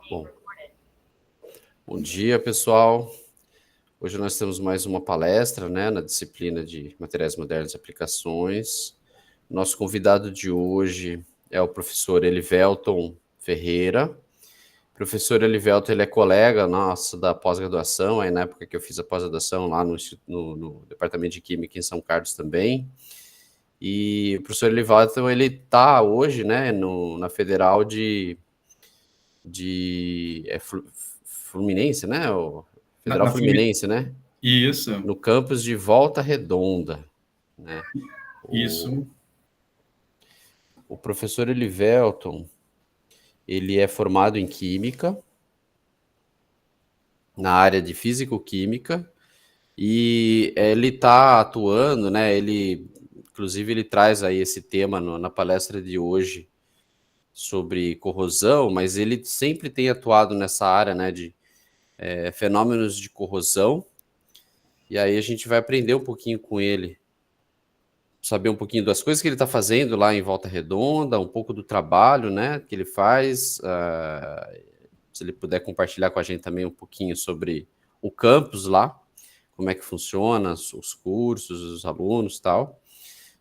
Bom, bom dia, pessoal. Hoje nós temos mais uma palestra, né, na disciplina de Materiais Modernos e Aplicações. Nosso convidado de hoje é o professor Elivelton Ferreira. O professor Elivelton, ele é colega nosso da pós-graduação, aí na época que eu fiz a pós-graduação lá no Departamento de Química em São Carlos também. E o professor Elivelton, ele está hoje, né, na Federal de Fluminense, né? O Federal Fluminense, né? Isso. No campus de Volta Redonda, né? Isso. O professor Elivelton, ele é formado em Química, na área de Físico-Química, e ele está atuando, né? Inclusive, ele traz aí esse tema na palestra de hoje sobre corrosão, mas ele sempre tem atuado nessa área, né, de fenômenos de corrosão, e aí a gente vai aprender um pouquinho com ele, saber um pouquinho das coisas que ele está fazendo lá em Volta Redonda, um pouco do trabalho, né, que ele faz, se ele puder compartilhar com a gente também um pouquinho sobre o campus lá, como é que funciona, os cursos, os alunos e tal.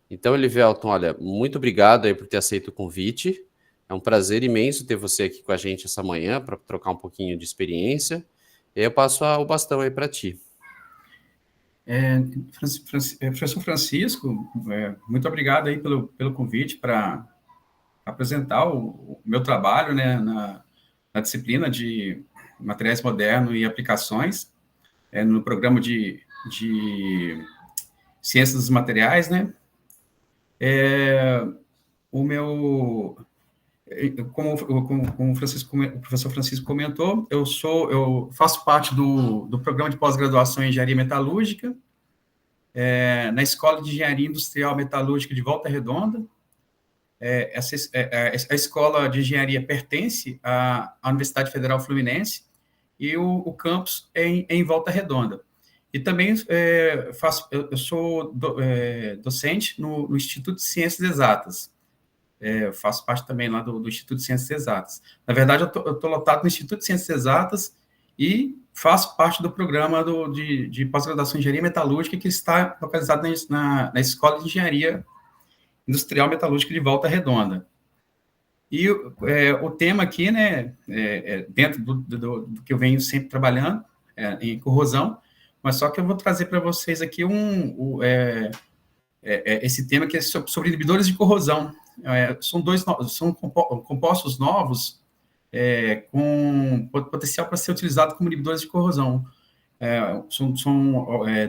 Então, Elivelton, olha, muito obrigado aí por ter aceito o convite. É um prazer imenso ter você aqui com a gente essa manhã para trocar um pouquinho de experiência. E aí eu passo o bastão aí para ti. Professor Francisco, muito obrigado aí pelo convite para apresentar o meu trabalho, né, na disciplina de Materiais Modernos e Aplicações, no programa de Ciências dos Materiais, né? Como o professor Francisco comentou, eu faço parte do programa de pós-graduação em Engenharia Metalúrgica, na Escola de Engenharia Industrial Metalúrgica de Volta Redonda. A Escola de Engenharia pertence à Universidade Federal Fluminense e o campus é em Volta Redonda. E também eu sou docente no Instituto de Ciências Exatas. Eu faço parte também lá do Instituto de Ciências Exatas. Na verdade, eu estou lotado no Instituto de Ciências Exatas e faço parte do programa de pós-graduação em Engenharia Metalúrgica, que está localizado na Escola de Engenharia Industrial Metalúrgica de Volta Redonda. E o tema aqui, né, dentro do que eu venho sempre trabalhando, em corrosão, mas só que eu vou trazer para vocês aqui esse tema que é sobre inibidores de corrosão. São compostos novos com potencial para ser utilizado como inibidores de corrosão. São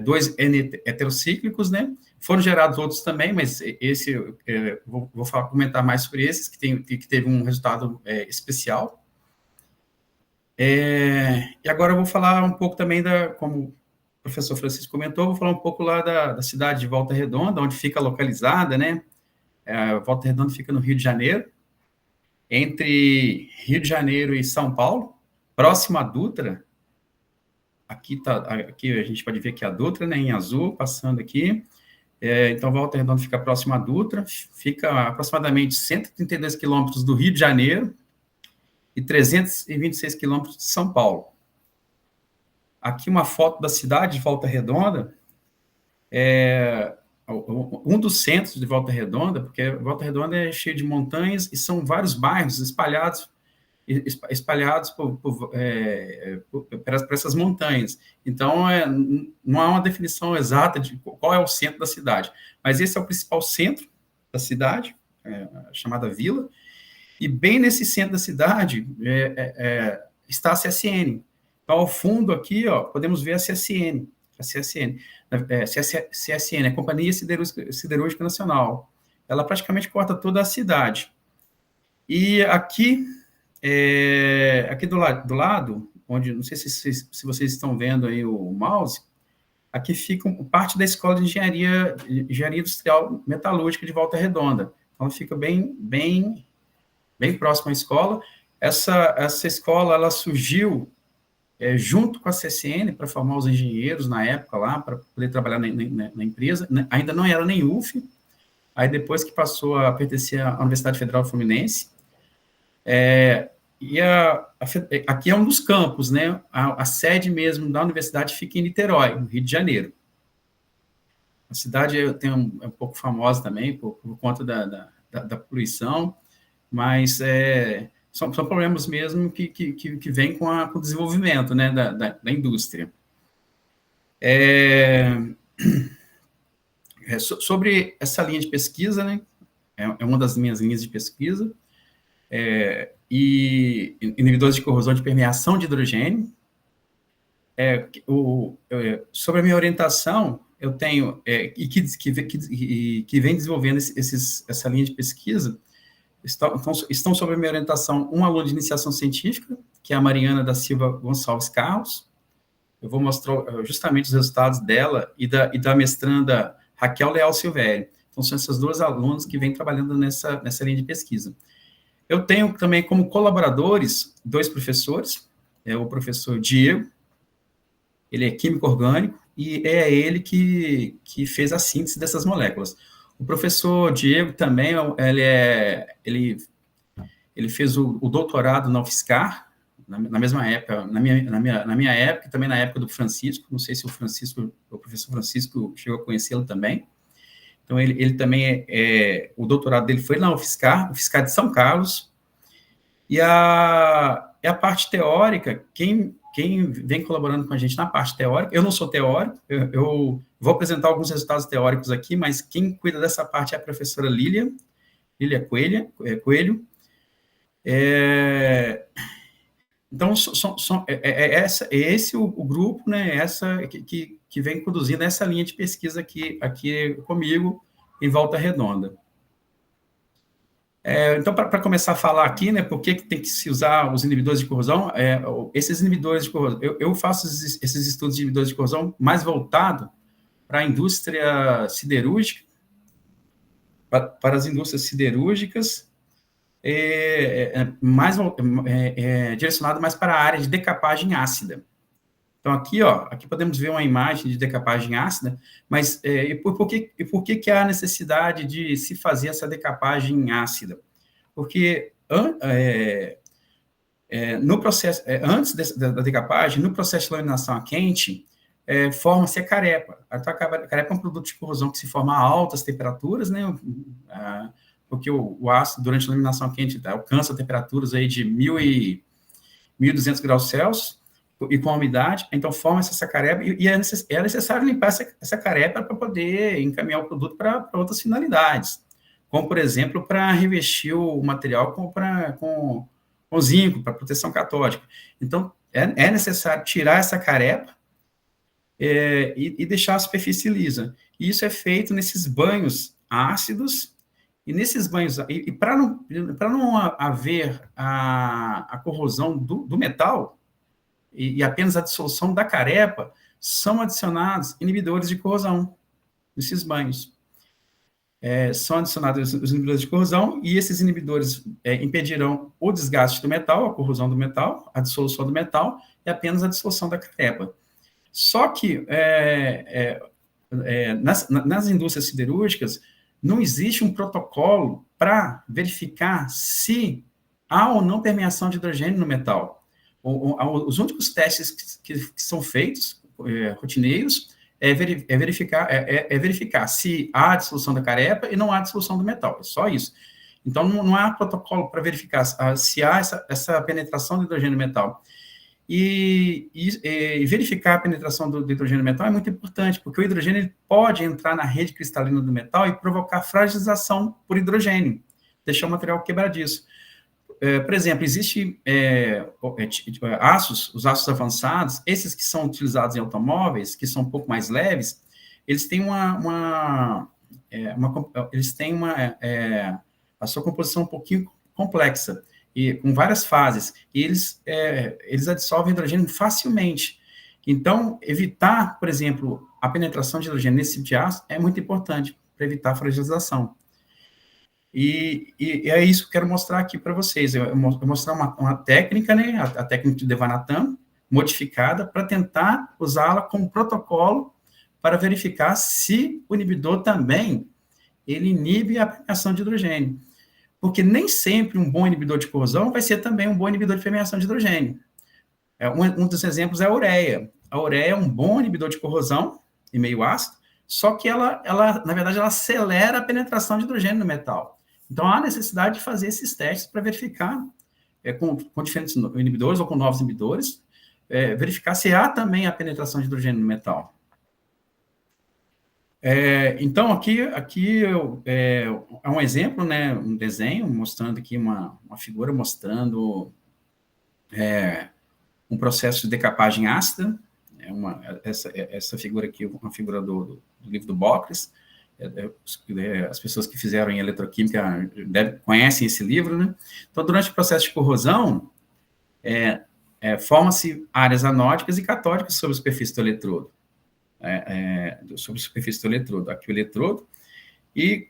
dois N-heterocíclicos, né? Foram gerados outros também, mas esse vou comentar mais sobre esses, que teve um resultado especial. E agora eu vou falar um pouco também como o professor Francisco comentou, vou falar um pouco lá da cidade de Volta Redonda, onde fica localizada, né? Volta Redonda fica no Rio de Janeiro, entre Rio de Janeiro e São Paulo, próximo à Dutra. Aqui a gente pode ver que a Dutra, né, em azul, passando aqui. Então, Volta Redonda fica próximo à Dutra, fica aproximadamente 132 quilômetros do Rio de Janeiro e 326 quilômetros de São Paulo. Aqui uma foto da cidade de Volta Redonda, um dos centros de Volta Redonda, porque Volta Redonda é cheio de montanhas e são vários bairros espalhados por essas montanhas. Então, não há uma definição exata de qual é o centro da cidade, mas esse é o principal centro da cidade, chamada Vila, e bem nesse centro da cidade está a CSN. Então, ao fundo aqui, podemos ver a CSN. CSN é a Companhia Siderúrgica Nacional. Ela praticamente corta toda a cidade. E aqui do lado, onde, não sei se vocês estão vendo aí o mouse, aqui fica parte da Escola de Engenharia Industrial Metalúrgica de Volta Redonda. Então, fica bem próximo à escola. Essa escola, ela surgiu junto com a CSN para formar os engenheiros na época lá, para poder trabalhar na empresa. Ainda não era nem UF, aí depois que passou a pertencer à Universidade Federal Fluminense, aqui é um dos campos, né? A sede mesmo da universidade fica em Niterói, no Rio de Janeiro. A cidade é um pouco famosa também, por conta da poluição, mas são problemas mesmo que vêm com o desenvolvimento, né, da indústria. Sobre essa linha de pesquisa, né, é uma das minhas linhas de pesquisa, e inibidores de corrosão de permeação de hidrogênio. Sobre a minha orientação, eu tenho, que vem desenvolvendo essa linha de pesquisa, estão sob a minha orientação um aluno de iniciação científica, que é a Mariana da Silva Gonçalves Carlos. Eu vou mostrar justamente os resultados dela e da mestranda Raquel Leal Silvério. Então, são essas duas alunas que vêm trabalhando nessa linha de pesquisa. Eu tenho também como colaboradores 2 professores, o professor Diego, ele é químico orgânico, e é ele que fez a síntese dessas moléculas. O professor Diego também, ele fez o doutorado na UFSCar, na mesma época, na minha época, e também na época do Francisco, não sei se o professor Francisco chegou a conhecê-lo também. Então, ele também o doutorado dele foi na UFSCar de São Carlos, e a parte teórica, quem vem colaborando com a gente na parte teórica, eu não sou teórico, eu vou apresentar alguns resultados teóricos aqui, mas quem cuida dessa parte é a professora Lília Coelho. Então, esse o grupo, né, que vem conduzindo essa linha de pesquisa aqui comigo, em Volta Redonda. Então, para começar a falar aqui, né, por que tem que se usar os inibidores de corrosão, esses inibidores de corrosão, eu faço esses estudos de inibidores de corrosão mais voltado para a indústria siderúrgica, para as indústrias siderúrgicas, direcionado mais para a área de decapagem ácida. Então, aqui podemos ver uma imagem de decapagem ácida, mas por que há necessidade de se fazer essa decapagem ácida? Porque no processo, antes da decapagem, no processo de laminação a quente, forma-se a carepa. A carepa é um produto de corrosão que se forma a altas temperaturas, né? Porque o ácido, durante a laminação quente, alcança temperaturas aí de 1.200 graus Celsius, e com a umidade, então forma-se essa carepa, e é necessário limpar essa carepa para poder encaminhar o produto para outras finalidades, como, por exemplo, para revestir o material com zinco, para proteção catódica. Então, é necessário tirar essa carepa e deixar a superfície lisa. E isso é feito nesses banhos ácidos, e nesses banhos, e para não haver a corrosão do metal, e apenas a dissolução da carepa, são adicionados inibidores de corrosão nesses banhos. São adicionados os inibidores de corrosão, e esses inibidores impedirão o desgaste do metal, a corrosão do metal, a dissolução do metal, e apenas a dissolução da carepa. Só que nas indústrias siderúrgicas, não existe um protocolo para verificar se há ou não permeação de hidrogênio no metal. Os únicos testes que são feitos, rotineiros, é verificar se há dissolução da carepa e não há dissolução do metal, é só isso. Então, não há protocolo para verificar se há essa penetração do hidrogênio no metal. E verificar a penetração do hidrogênio no metal é muito importante, porque o hidrogênio ele pode entrar na rede cristalina do metal e provocar fragilização por hidrogênio, deixar o material quebradiço. Por exemplo, existem os aços avançados, esses que são utilizados em automóveis, que são um pouco mais leves, eles têm a sua composição um pouquinho complexa, e com várias fases, e eles absorvem hidrogênio facilmente. Então, evitar, por exemplo, a penetração de hidrogênio nesse tipo de aço é muito importante para evitar a fragilização. E é isso que eu quero mostrar aqui para vocês. Eu mostrar uma técnica, né, a técnica de Devanathan, modificada, para tentar usá-la como protocolo para verificar se o inibidor também ele inibe a permeação de hidrogênio. Porque nem sempre um bom inibidor de corrosão vai ser também um bom inibidor de permeação de hidrogênio. Um dos exemplos é a ureia. A ureia é um bom inibidor de corrosão e meio ácido, só que ela, na verdade, ela acelera a penetração de hidrogênio no metal. Então, há necessidade de fazer esses testes para verificar, com diferentes inibidores ou com novos inibidores, verificar se há também a penetração de hidrogênio no metal. Então, aqui é um exemplo, né, um desenho mostrando aqui uma figura mostrando um processo de decapagem ácida. Essa figura aqui é uma figura do livro do Bocles. As pessoas que fizeram em eletroquímica conhecem esse livro, né? Então, durante o processo de corrosão, formam-se áreas anódicas e catódicas sobre a superfície do eletrodo. Sobre a superfície do eletrodo, aqui o eletrodo, e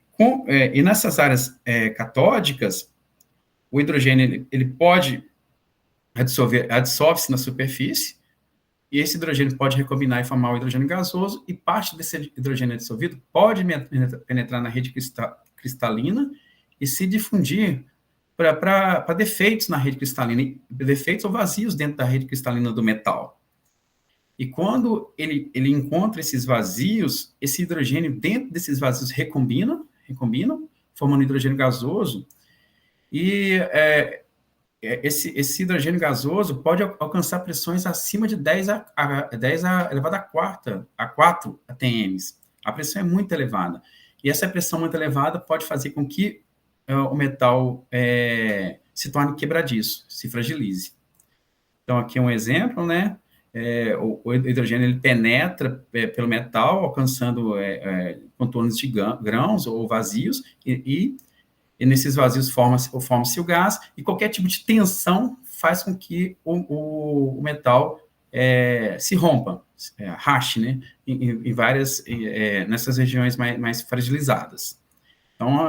nessas áreas catódicas, o hidrogênio ele pode adsorve-se na superfície, e esse hidrogênio pode recombinar e formar o hidrogênio gasoso, e parte desse hidrogênio dissolvido pode penetrar na rede cristalina e se difundir para defeitos na rede cristalina, defeitos ou vazios dentro da rede cristalina do metal. E quando ele encontra esses vazios, esse hidrogênio dentro desses vazios recombina, formando hidrogênio gasoso, e esse hidrogênio gasoso pode alcançar pressões acima de 10 elevado a 4 atms. A pressão é muito elevada. E essa pressão muito elevada pode fazer com que o metal se torne quebradiço, se fragilize. Então, aqui é um exemplo, né? O hidrogênio ele penetra pelo metal, alcançando contornos de grãos ou vazios, e nesses vazios forma-se o gás, e qualquer tipo de tensão faz com que o metal se rompa, rache, né, em várias, nessas regiões mais fragilizadas. Então,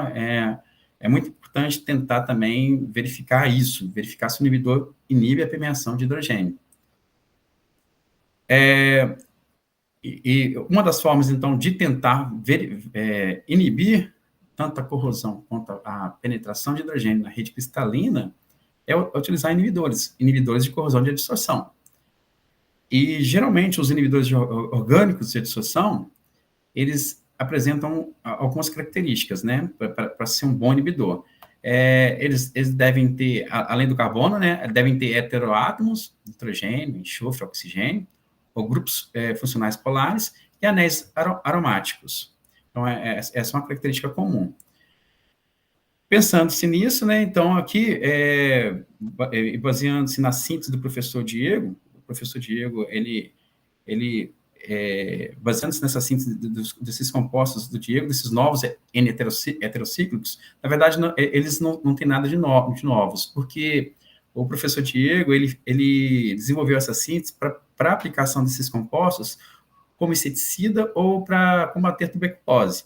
é muito importante tentar também verificar isso, verificar se o inibidor inibe a permeação de hidrogênio. E uma das formas, então, de tentar inibir tanto a corrosão quanto a penetração de hidrogênio na rede cristalina é utilizar inibidores de corrosão de adsorção. E, geralmente, os inibidores orgânicos de adsorção, eles apresentam algumas características, né, para ser um bom inibidor. Eles devem ter, além do carbono, né, devem ter heteroátomos, nitrogênio, enxofre, oxigênio, ou grupos funcionais polares e anéis aromáticos. Então, essa é uma característica comum. Pensando-se nisso, né, então, aqui, baseando-se na síntese do professor Diego, ele baseando-se nessa síntese desses compostos do Diego, desses novos N-heterocíclicos, na verdade, eles não têm nada de novos, porque o professor Diego, ele desenvolveu essa síntese para aplicação desses compostos como inseticida ou para combater a tuberculose.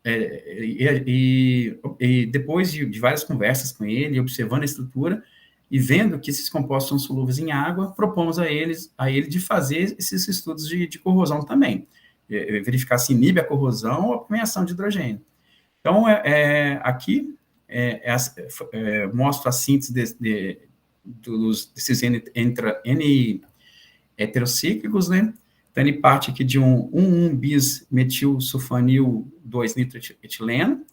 E depois de várias conversas com ele, observando a estrutura e vendo que esses compostos são solúveis em água, propomos a ele de fazer esses estudos de corrosão também, verificar se inibe a corrosão ou a permeação de hidrogênio. Então, aqui mostro a síntese desses N-heterocíclicos, né? Então, ele parte aqui de um 1,1-bis-metilsulfanil 2-nitroetileno,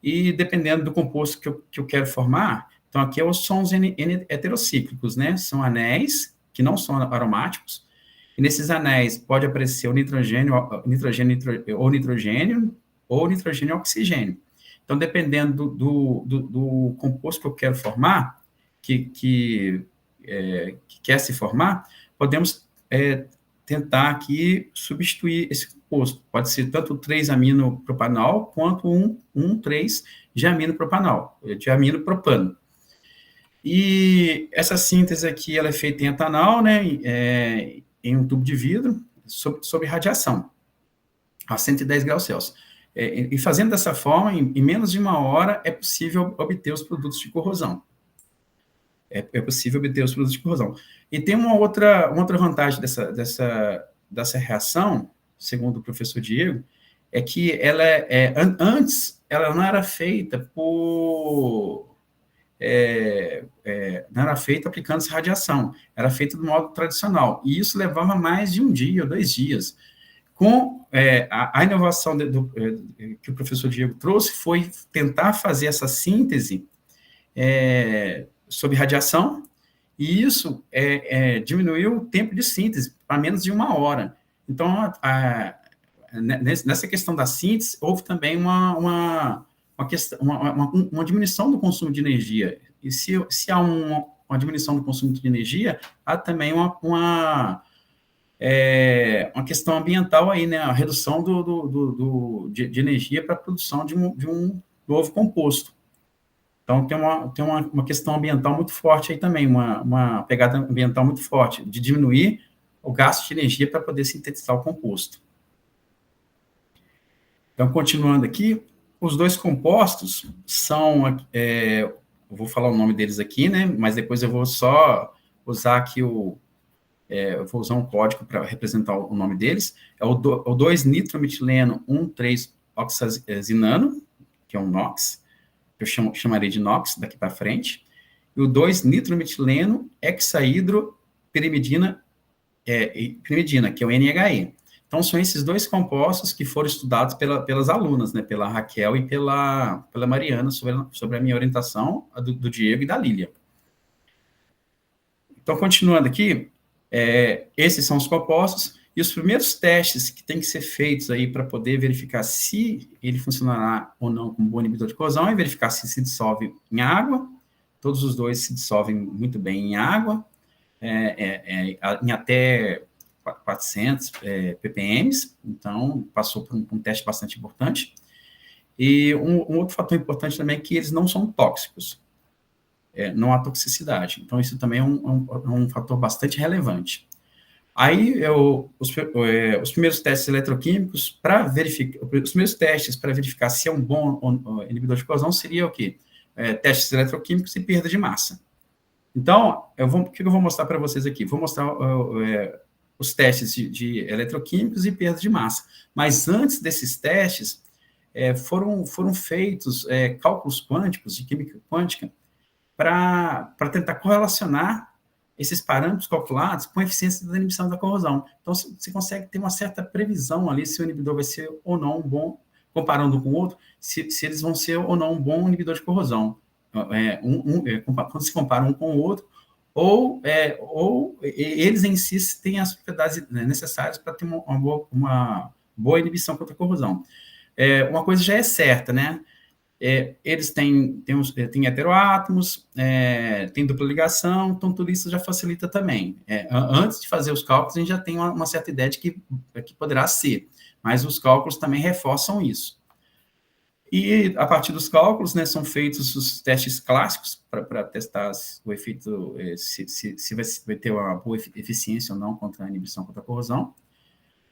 e dependendo do composto que eu quero formar, então aqui são os N-heterocíclicos, né? São anéis que não são aromáticos, e nesses anéis pode aparecer o nitrogênio ou nitrogênio e oxigênio. Então, dependendo do composto que eu quero formar, que quer se formar, podemos tentar aqui substituir esse composto. Pode ser tanto 3-aminopropanol quanto 1,3-diaminopropanol, diaminopropano. E essa síntese aqui, ela é feita em etanol, né, em um tubo de vidro, sob radiação, a 110 graus Celsius. E fazendo dessa forma, em menos de 1 hora, é possível obter os produtos de corrosão. É possível obter os produtos de corrosão. E tem uma outra vantagem dessa reação, segundo o professor Diego, é que ela antes ela não era feita não era feita aplicando essa radiação, era feita do modo tradicional, e isso levava mais de um dia ou 2 dias. Com a inovação que o professor Diego trouxe foi tentar fazer essa síntese sobre radiação, e isso diminuiu o tempo de síntese para menos de 1 hora. Então, nessa questão da síntese, houve também uma diminuição do consumo de energia. E se há uma diminuição do consumo de energia, há também uma questão ambiental aí, né? A redução de energia para a produção de um novo composto. Então, tem uma questão ambiental muito forte aí também, uma pegada ambiental muito forte, de diminuir o gasto de energia para poder sintetizar o composto. Então, continuando aqui, os dois compostos são, eu vou falar o nome deles aqui, né? Mas depois eu vou só usar aqui eu vou usar um código para representar o nome deles. É o 2-nitrometileno 1,3-oxazinano, que é um NOx, que eu chamarei de NOx daqui para frente, e o 2-nitrometileno hexaidropirimidina, que é o NHE. Então, são esses dois compostos que foram estudados pelas alunas, né, pela Raquel e pela Mariana, sobre a minha orientação, a do Diego e da Lília. Então, continuando aqui, esses são os compostos, e os primeiros testes que têm que ser feitos aí para poder verificar se ele funcionará ou não como bom inibidor de corrosão é verificar se se dissolve em água. Todos os dois se dissolvem muito bem em água, em até 400 ppm, então passou por um teste bastante importante. E um outro fator importante também é que eles não são tóxicos, não há toxicidade. Então, isso também é um fator bastante relevante. Aí, os primeiros testes eletroquímicos para verificar, os primeiros testes para verificar se é um bom inibidor de corrosão seria o quê? Testes eletroquímicos e perda de massa. Então, o que eu vou mostrar para vocês aqui? Vou mostrar os testes de eletroquímicos e perda de massa. Mas antes desses testes, foram feitos cálculos quânticos, de química quântica, para tentar correlacionar esses parâmetros calculados com a eficiência da inibição da corrosão. Então, você consegue ter uma certa previsão ali se o inibidor vai ser ou não um bom, comparando um com o outro, se eles vão ser ou não um bom inibidor de corrosão. Quando se compara um com o outro, ou eles em si têm as propriedades necessárias para ter uma boa inibição contra a corrosão. Uma coisa já é certa, né? Eles têm heteroátomos, têm dupla ligação, então tudo isso já facilita também. Antes de fazer os cálculos, a gente já tem uma certa ideia de que poderá ser, mas os cálculos também reforçam isso. E, a partir dos cálculos, né, são feitos os testes clássicos para testar o efeito, se vai ter uma boa eficiência ou não contra a inibição, contra a corrosão.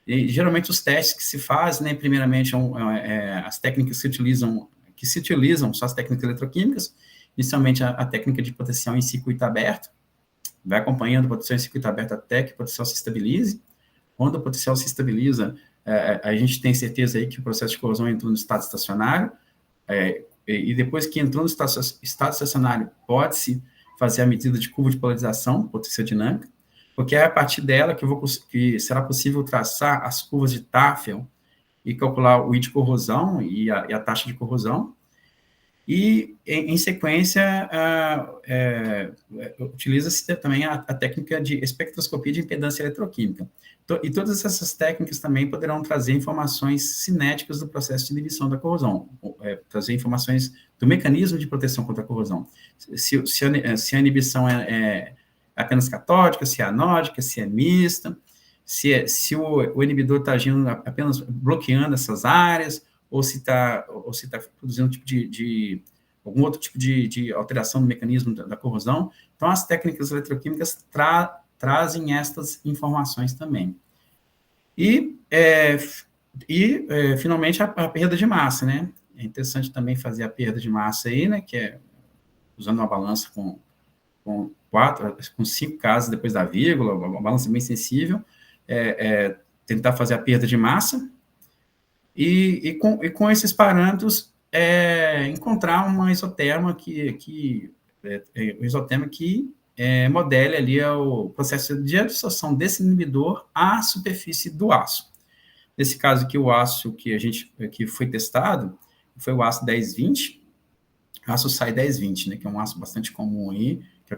E, geralmente, os testes que se fazem, né, primeiramente, as técnicas que se utilizam são as técnicas eletroquímicas, inicialmente a técnica de potencial em circuito aberto, vai acompanhando a potencial em circuito aberto até que o potencial se estabilize. Quando o potencial se estabiliza, a gente tem certeza aí que o processo de corrosão entrou no estado estacionário, e depois que entrou no estado estacionário, pode-se fazer a medida de curva de polarização potenciodinâmica, porque é a partir dela que será possível traçar as curvas de Tafel e calcular o I de corrosão e a taxa de corrosão. E, em sequência, utiliza-se também a técnica de espectroscopia de impedância eletroquímica. E todas essas técnicas também poderão trazer informações cinéticas do processo de inibição da corrosão, trazer informações do mecanismo de proteção contra a corrosão. Se a inibição é apenas catódica, se é anódica, se é mista, se o inibidor está agindo apenas bloqueando essas áreas, ou se está produzindo algum outro tipo de alteração no mecanismo da corrosão. Então, as técnicas eletroquímicas trazem estas informações também. E finalmente, a perda de massa, né? É interessante também fazer a perda de massa aí, né? Que é usando uma balança com 5 casas depois da vírgula, uma balança bem sensível, tentar fazer a perda de massa. e com esses parâmetros, encontrar uma isoterma que modele ali o processo de adsorção desse inibidor à superfície do aço. Nesse caso aqui, o aço que foi testado foi o aço 1020, aço SAI 1020, né, que é um aço bastante comum aí, que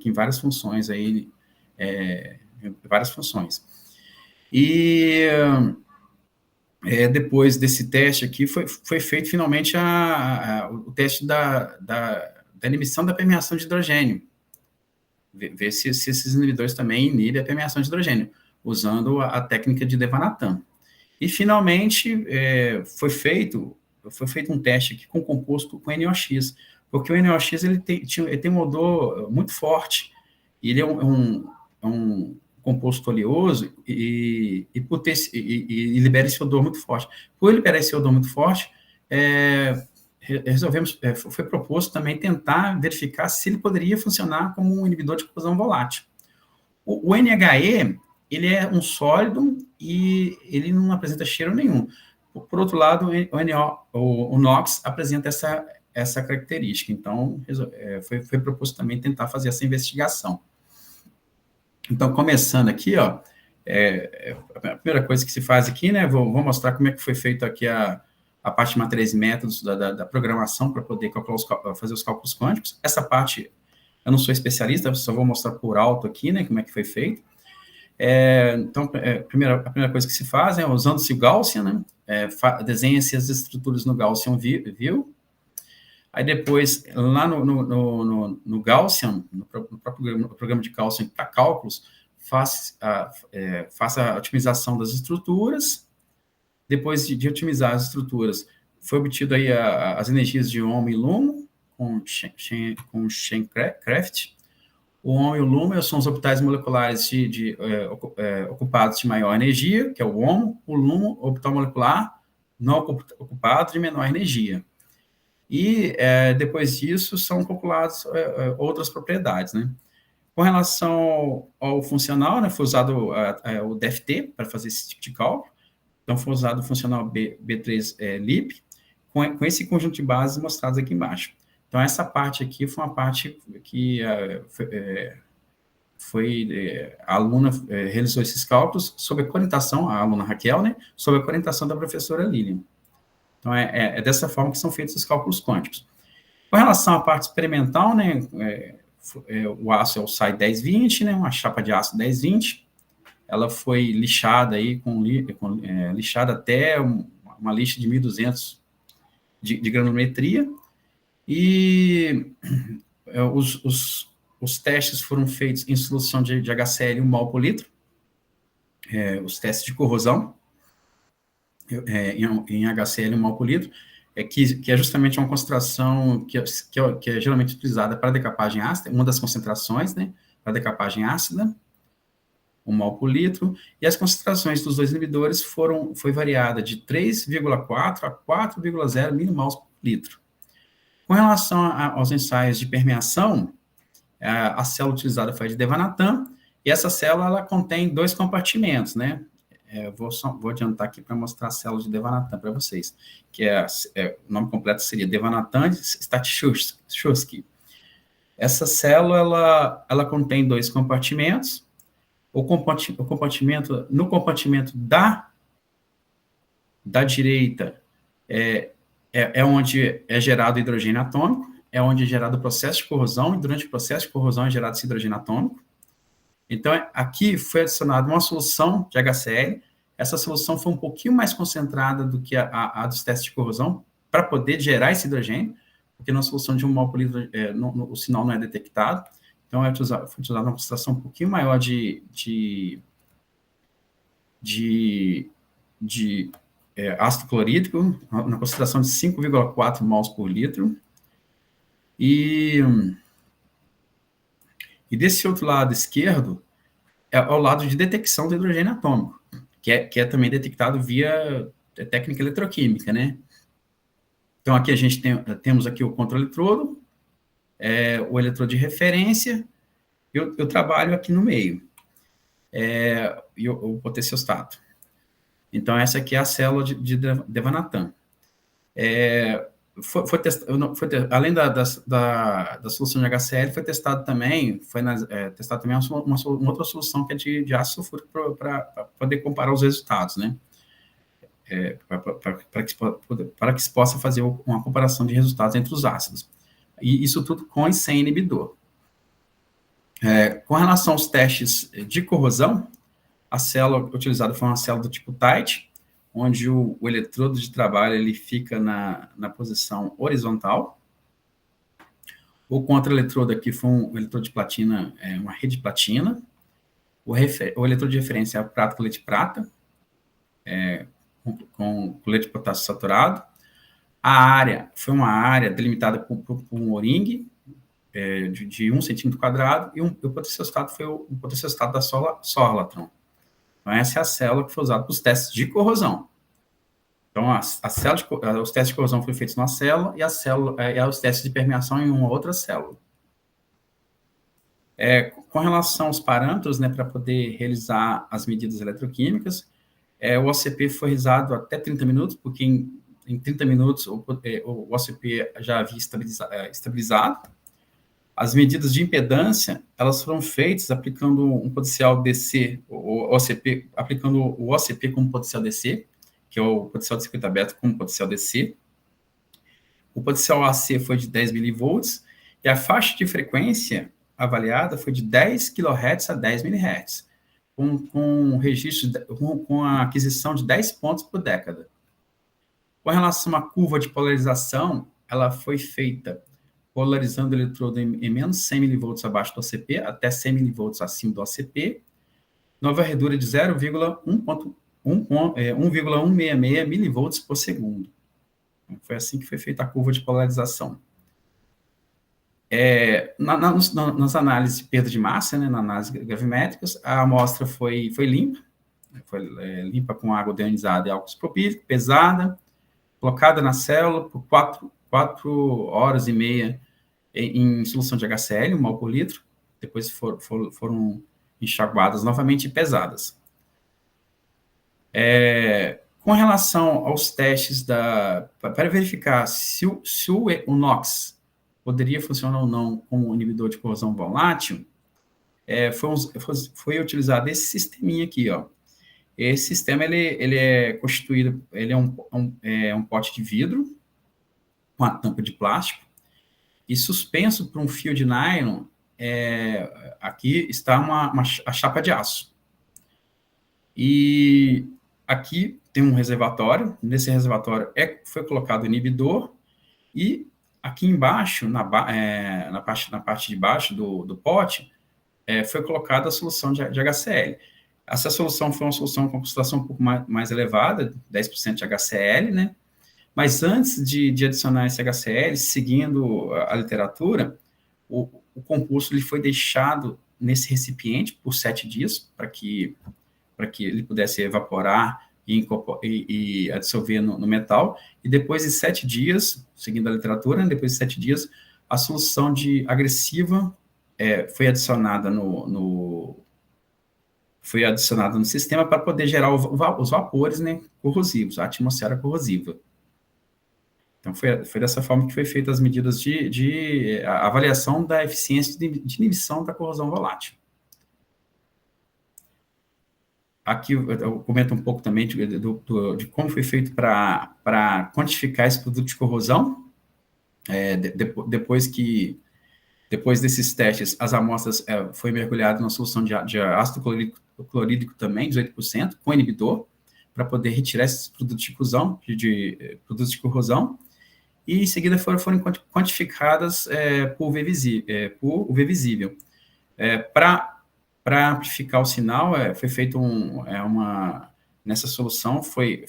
tem várias funções aí, várias funções. E depois desse teste aqui, foi feito finalmente o teste da inibição da permeação de hidrogênio, ver se esses inibidores também inibem a permeação de hidrogênio, usando a técnica de Devanathan. E, finalmente, foi feito um teste aqui com composto com NOx, porque o NOx ele tem um odor muito forte, e ele é um composto oleoso e libera esse odor muito forte. Por liberar esse odor muito forte, foi proposto também tentar verificar se ele poderia funcionar como um inibidor de corrosão volátil. O NHE, ele é um sólido e ele não apresenta cheiro nenhum. Por outro lado, o NOx apresenta essa característica. Então, foi proposto também tentar fazer essa investigação. Então, começando aqui, ó, a primeira coisa que se faz aqui, né, vou mostrar como é que foi feito aqui a parte de matriz e métodos da programação para poder fazer os cálculos quânticos. Essa parte, eu não sou especialista, só vou mostrar por alto aqui, né, como é que foi feito. Então, a primeira coisa que se faz é, usando-se o Gaussian, né, desenha-se as estruturas no Gaussian View. Aí depois, lá no Gaussian, no próprio programa de Gaussian para cálculos, faça a otimização das estruturas. Depois de otimizar as estruturas, foi obtido aí as energias de Ohm e Lumo com Chaincraft. O Ohm e o Lumo são os orbitais moleculares ocupados de maior energia, que é o Ohm. O Lumo, orbital molecular não ocupado de menor energia. E, depois disso, são calculadas outras propriedades, né? Com relação ao funcional, né, foi usado o DFT para fazer esse tipo de cálculo. Então, foi usado o funcional B3-LIP, com esse conjunto de bases mostrados aqui embaixo. Então, essa parte aqui foi uma parte que a aluna realizou esses cálculos sob a orientação, a aluna Raquel, né, sob a orientação da professora Lilian. Então, é dessa forma que são feitos os cálculos quânticos. Com relação à parte experimental, né, o aço é o SAI 1020, né, uma chapa de aço 1020, ela foi lixada aí lixada até uma lixa de 1.200 de granulometria, e os testes foram feitos em solução de HCl 1 mol por litro, os testes de corrosão, em HCl 1 mol por litro, que é justamente uma concentração que é geralmente utilizada para decapagem ácida, uma das concentrações, né, para decapagem ácida, 1 mol por litro, e as concentrações dos dois inibidores foi variada de 3,4 a 4,0 milimols por litro. Com relação aos ensaios de permeação, a célula utilizada foi a de Devanathan, e essa célula ela contém 2 compartimentos, né? Vou adiantar aqui para mostrar a célula de Devanathan para vocês, que o nome completo seria Devanathan Statiszewski. Essa célula ela contém 2 compartimentos. No compartimento da direita é onde é gerado hidrogênio atômico, é onde é gerado o processo de corrosão, e durante o processo de corrosão é gerado esse hidrogênio atômico. Então, aqui foi adicionada uma solução de HCl. Essa solução foi um pouquinho mais concentrada do que a dos testes de corrosão, para poder gerar esse hidrogênio, porque na solução de 1 mol por litro o sinal não é detectado. Então, foi utilizada uma concentração um pouquinho maior de ácido clorídrico, na concentração de 5,4 mols por litro. E desse outro lado esquerdo é o lado de detecção do hidrogênio atômico, que é também detectado via técnica eletroquímica, né? Então, aqui a gente temos aqui o contra-eletrodo, o eletrodo de referência, eu trabalho aqui no meio, e o potenciostato. Então, essa aqui é a célula de Devanathan. Além da solução de HCl, foi testado também, uma outra solução que é de ácido sulfúrico para poder comparar os resultados, né? Para que se possa fazer uma comparação de resultados entre os ácidos. E isso tudo com e sem inibidor. Com relação aos testes de corrosão, a célula utilizada foi uma célula do tipo tight, onde o eletrodo de trabalho ele fica na posição horizontal. O contra-eletrodo aqui foi um eletrodo de platina, uma rede de platina. O eletrodo de referência é a prata colete prata, com colete de potássio saturado. A área foi uma área delimitada por um O-ring de 1 centímetro quadrado, e o potenciostat foi o potenciostat da Sorlatron. Então, essa é a célula que foi usada para os testes de corrosão. Então, os testes de corrosão foram feitos numa célula e os testes de permeação em uma outra célula. Com relação aos parâmetros, né, para poder realizar as medidas eletroquímicas, o OCP foi realizado até 30 minutos, porque em 30 minutos o OCP já havia estabilizado. As medidas de impedância, elas foram feitas aplicando um potencial DC, aplicando o OCP como potencial DC, que é o potencial de circuito aberto como potencial DC. O potencial AC foi de 10 milivolts, e a faixa de frequência avaliada foi de 10 kHz a 10 MHz, com a aquisição de 10 pontos por década. Com relação à curva de polarização, ela foi feita polarizando o eletrodo em menos 100 mV abaixo do OCP até 100 mV acima do OCP, numa varredura de 1,166 mV por segundo. Foi assim que foi feita a curva de polarização. Nas análises de perda de massa, né, na análise gravimétricas, a amostra foi limpa, limpa com água deionizada e álcool isopropílico, pesada, colocada na célula por 4 horas e meia em solução de HCl, 1 mol por litro, depois foram enxaguadas novamente e pesadas. Com relação aos testes para verificar se o NOx poderia funcionar ou não como inibidor de corrosão volátil, foi utilizado esse sisteminha aqui, ó. Esse sistema ele é constituído, ele é um pote de vidro com a tampa de plástico e suspenso por um fio de nylon. Aqui está a chapa de aço. E aqui tem um reservatório. Nesse reservatório foi colocado o inibidor, e aqui embaixo, na parte de baixo do pote, foi colocada a solução de HCl. Essa solução foi uma solução com concentração um pouco mais elevada, 10% de HCl, né? Mas antes de adicionar esse HCl, seguindo a literatura, o composto ele foi deixado nesse recipiente por 7 dias, para que ele pudesse evaporar e absorver no metal, e depois de 7 dias, seguindo a literatura, né, depois de 7 dias, a solução de agressiva foi adicionada no sistema para poder gerar os vapores, né, corrosivos, a atmosfera corrosiva. Então, foi dessa forma que foi feita as medidas de avaliação da eficiência de inibição da corrosão volátil. Aqui eu comento um pouco também de como foi feito para quantificar esse produto de corrosão. Depois desses testes, as amostras foi mergulhado na solução de ácido clorídrico também, 18%, com inibidor, para poder retirar esses produtos de produtos de corrosão, e em seguida foram quantificadas por UV visível. Para amplificar o sinal, foi feito nessa solução, foi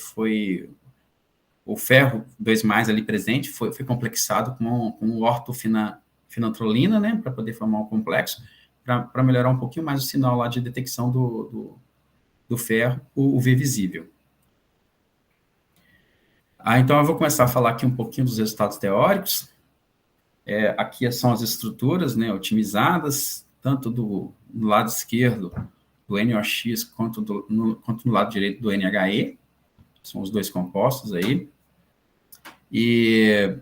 o ferro 2+, ali presente, foi complexado com ortofenantrolina, né, para poder formar um complexo, para melhorar um pouquinho mais o sinal lá de detecção do ferro, o UV visível. Então, eu vou começar a falar aqui um pouquinho dos resultados teóricos. Aqui são as estruturas, né, otimizadas, tanto do lado esquerdo do NOx quanto no lado direito do NHE. são os dois compostos aí. E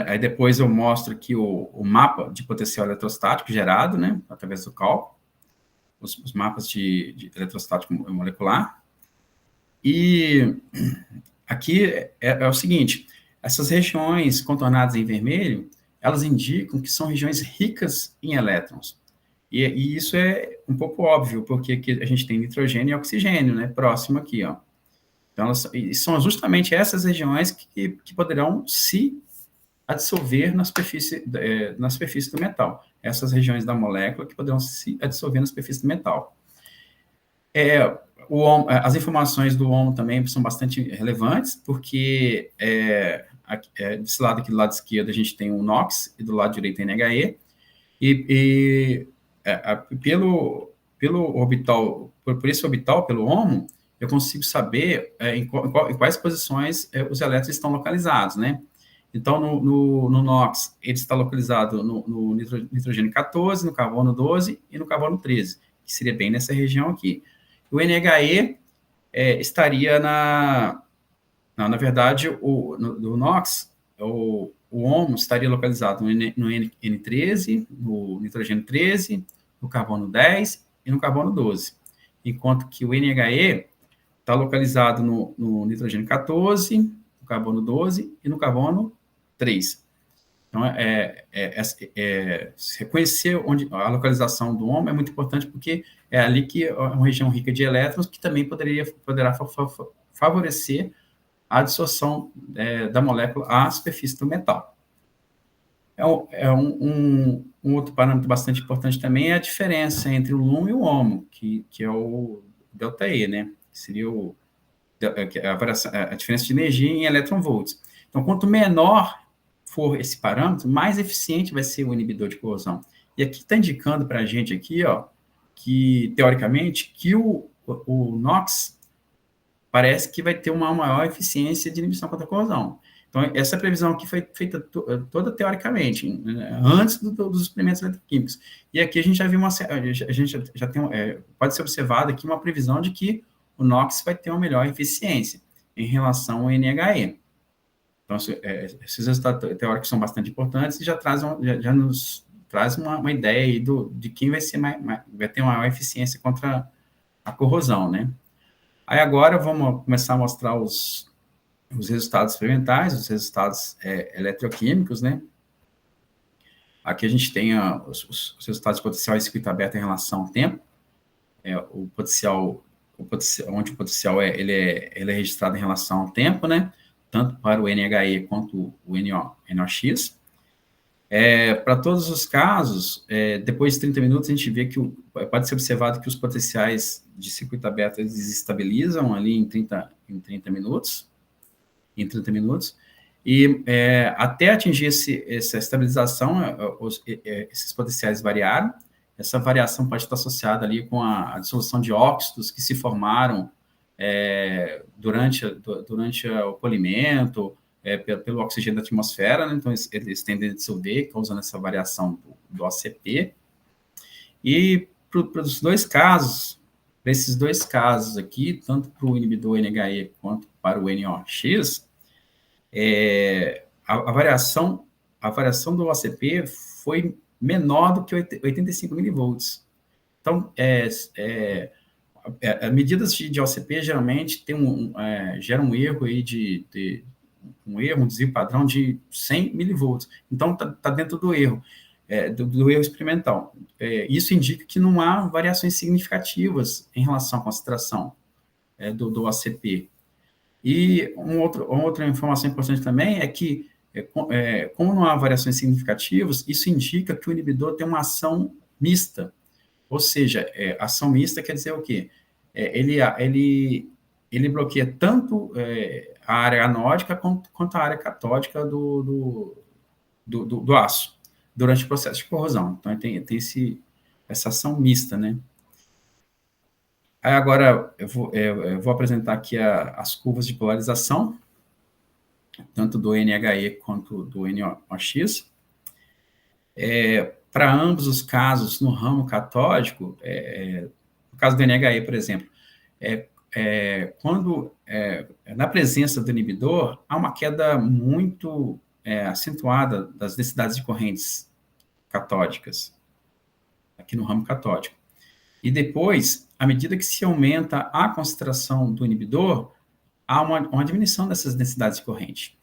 aí depois eu mostro aqui o mapa de potencial eletrostático gerado, né, através do cálculo, os mapas de eletrostático molecular. E aqui é o seguinte, essas regiões contornadas em vermelho, elas indicam que são regiões ricas em elétrons. E isso é um pouco óbvio, porque aqui a gente tem nitrogênio e oxigênio, né, próximo aqui, ó. Então, são justamente essas regiões que poderão se adsorver na superfície do metal. Essas regiões da molécula que poderão se adsorver na superfície do metal. As informações do HOMO também são bastante relevantes, porque desse lado aqui, do lado esquerdo, a gente tem o NOx, e do lado direito tem NHE, pelo orbital, por esse orbital, pelo HOMO, eu consigo saber em quais posições os elétrons estão localizados, né? Então, no NOx, ele está localizado no nitrogênio 14, no carbono 12 e no carbono 13, que seria bem nessa região aqui. O NHE estaria na verdade, no NOx, o HOMO estaria localizado no N13, no nitrogênio 13, no carbono 10 e no carbono 12. Enquanto que o NHE está localizado no nitrogênio 14, no carbono 12 e no carbono 3. Então, reconhecer onde a localização do HOMO é muito importante, porque é ali que é uma região rica de elétrons, que também poderá favorecer a adsorção da molécula à superfície do metal. Um outro parâmetro bastante importante também é a diferença entre o LUM e o HOMO, que é o ΔE, né? Que seria a diferença de energia em eletronvolts. Então, quanto menor for esse parâmetro, mais eficiente vai ser o inibidor de corrosão. E aqui está indicando para a gente aqui, ó, que, teoricamente, que o NOx parece que vai ter uma maior eficiência de inibição contra a corrosão. Então, essa previsão aqui foi feita toda teoricamente, né, antes dos experimentos eletroquímicos. E aqui a gente já viu pode ser observado aqui uma previsão de que o NOx vai ter uma melhor eficiência em relação ao NHE. Então, esses resultados teóricos são bastante importantes e já nos traz uma ideia aí de quem vai ter uma maior eficiência contra a corrosão, né? Aí agora vamos começar a mostrar os resultados experimentais, os resultados eletroquímicos, né? Aqui a gente tem os resultados de potencial e circuito aberto em relação ao tempo. Onde o potencial ele é registrado em relação ao tempo, né? Tanto para o NHE quanto o NOx. Para todos os casos, depois de 30 minutos, a gente vê que pode ser observado que os potenciais de circuito aberto eles estabilizam ali em 30 minutos. E até atingir essa estabilização, esses potenciais variaram. Essa variação pode estar associada ali com a dissolução de óxidos que se formaram durante o polimento, pelo oxigênio da atmosfera, né? Então eles tendem a dissolver, causando essa variação do ACP. E para esses dois casos aqui, tanto para o inibidor NHE quanto para o NOx, a variação do ACP foi menor do que 85 milivolts. Então, medidas de OCP geralmente geram um erro aí um desvio padrão de 100 milivolts. Então, está dentro do erro, do erro experimental. Isso indica que não há variações significativas em relação à concentração do ACP. E uma outra informação importante também é que, como não há variações significativas, isso indica que o inibidor tem uma ação mista. Ou seja, ação mista quer dizer o quê? Ele bloqueia tanto a área anódica quanto a área catódica do aço durante o processo de corrosão. Então, tem essa ação mista, né? Aí, agora, eu vou apresentar aqui as curvas de polarização, tanto do NHE quanto do NOx. Para ambos os casos, no ramo catódico, no caso do NHE, por exemplo, na presença do inibidor, há uma queda muito acentuada das densidades de correntes catódicas, aqui no ramo catódico. E depois, à medida que se aumenta a concentração do inibidor, há uma diminuição dessas densidades de corrente.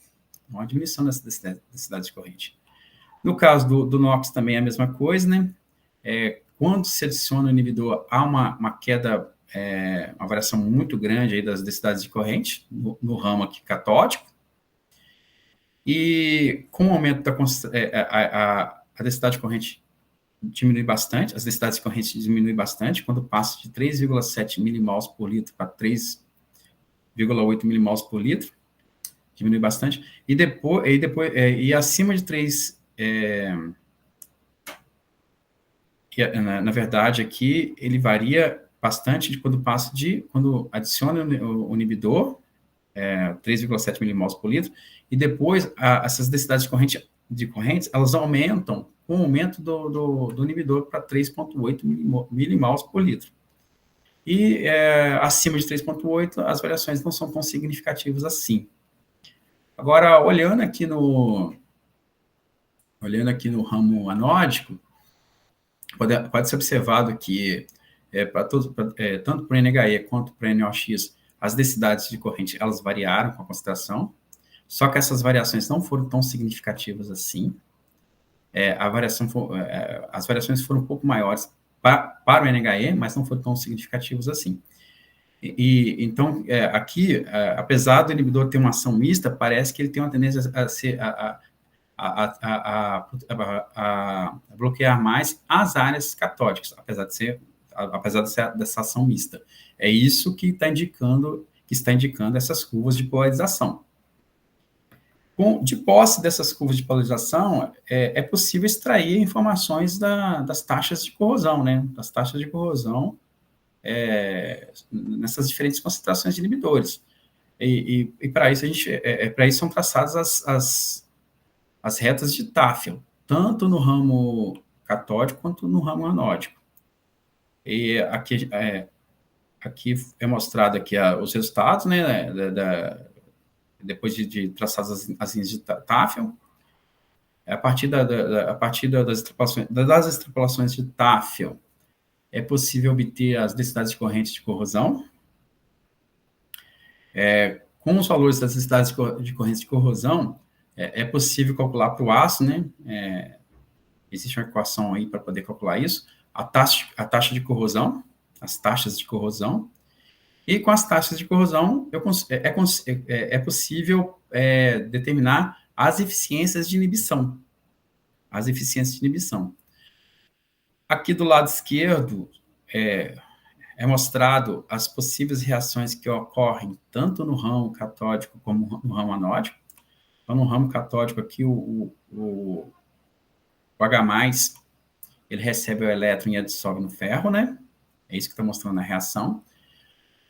Uma diminuição dessas densidades de corrente. No caso do NOx também é a mesma coisa, né? Quando se adiciona o inibidor, há uma queda, uma variação muito grande aí das densidades de corrente, no ramo aqui catódico. E com o aumento a densidade de corrente diminui bastante, as densidades de corrente diminuem bastante, quando passa de 3,7 milimols por litro para 3,8 milimols por litro, diminui bastante, e acima de 3, na verdade, aqui, ele varia bastante de quando adiciona o inibidor, 3,7 milimols por litro, e depois essas densidades de correntes, elas aumentam com o aumento do inibidor para 3,8 milimols por litro. E acima de 3,8, as variações não são tão significativas assim. Agora, olhando aqui no ramo anódico, pode ser observado que, tanto para o NHE quanto para o NOx, as densidades de corrente, elas variaram com a concentração, só que essas variações não foram tão significativas assim. As variações foram um pouco maiores para o NHE, mas não foram tão significativos assim. Então, aqui, apesar do inibidor ter uma ação mista, parece que ele tem uma tendência a bloquear mais as áreas catódicas, apesar dessa ação mista. É isso que está indicando essas curvas de polarização. De posse dessas curvas de polarização, é possível extrair informações das taxas de corrosão, né? Das taxas de corrosão nessas diferentes concentrações de inibidores. E para isso, são traçadas as retas de Tafel, tanto no ramo catódico quanto no ramo anódico. E aqui é mostrado aqui os resultados, né, depois de traçadas as linhas de Tafel. A partir das extrapolações de Tafel, é possível obter as densidades de corrente de corrosão. Com os valores das densidades de corrente de corrosão, é possível calcular para o aço, né? Existe uma equação aí para poder calcular isso, a taxa de corrosão, as taxas de corrosão, e com as taxas de corrosão é possível determinar as eficiências de inibição. Aqui do lado esquerdo é mostrado as possíveis reações que ocorrem tanto no ramo catódico como no ramo anódico. Então, no ramo catódico aqui, o H+, ele recebe o elétron e adsorve no ferro, né? É isso que está mostrando a reação.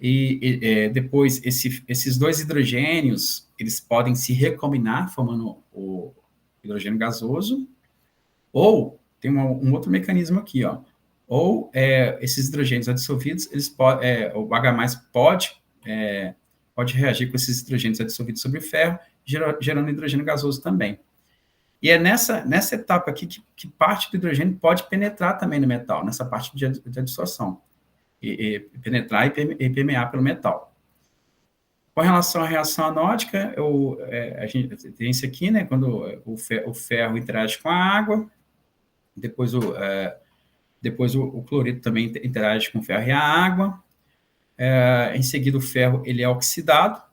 E depois, esses dois hidrogênios, eles podem se recombinar, formando o hidrogênio gasoso, ou tem um outro mecanismo aqui, ó. Ou esses hidrogênios adsorvidos, o H+, pode reagir com esses hidrogênios adsorvidos sobre o ferro, gerando hidrogênio gasoso também. E é nessa etapa aqui que parte do hidrogênio pode penetrar também no metal, nessa parte de adsorção, e penetrar e permear pelo metal. Com relação à reação anódica, a gente tem isso aqui, né, quando o ferro interage com a água, depois o cloreto também interage com o ferro e a água, em seguida o ferro ele é oxidado,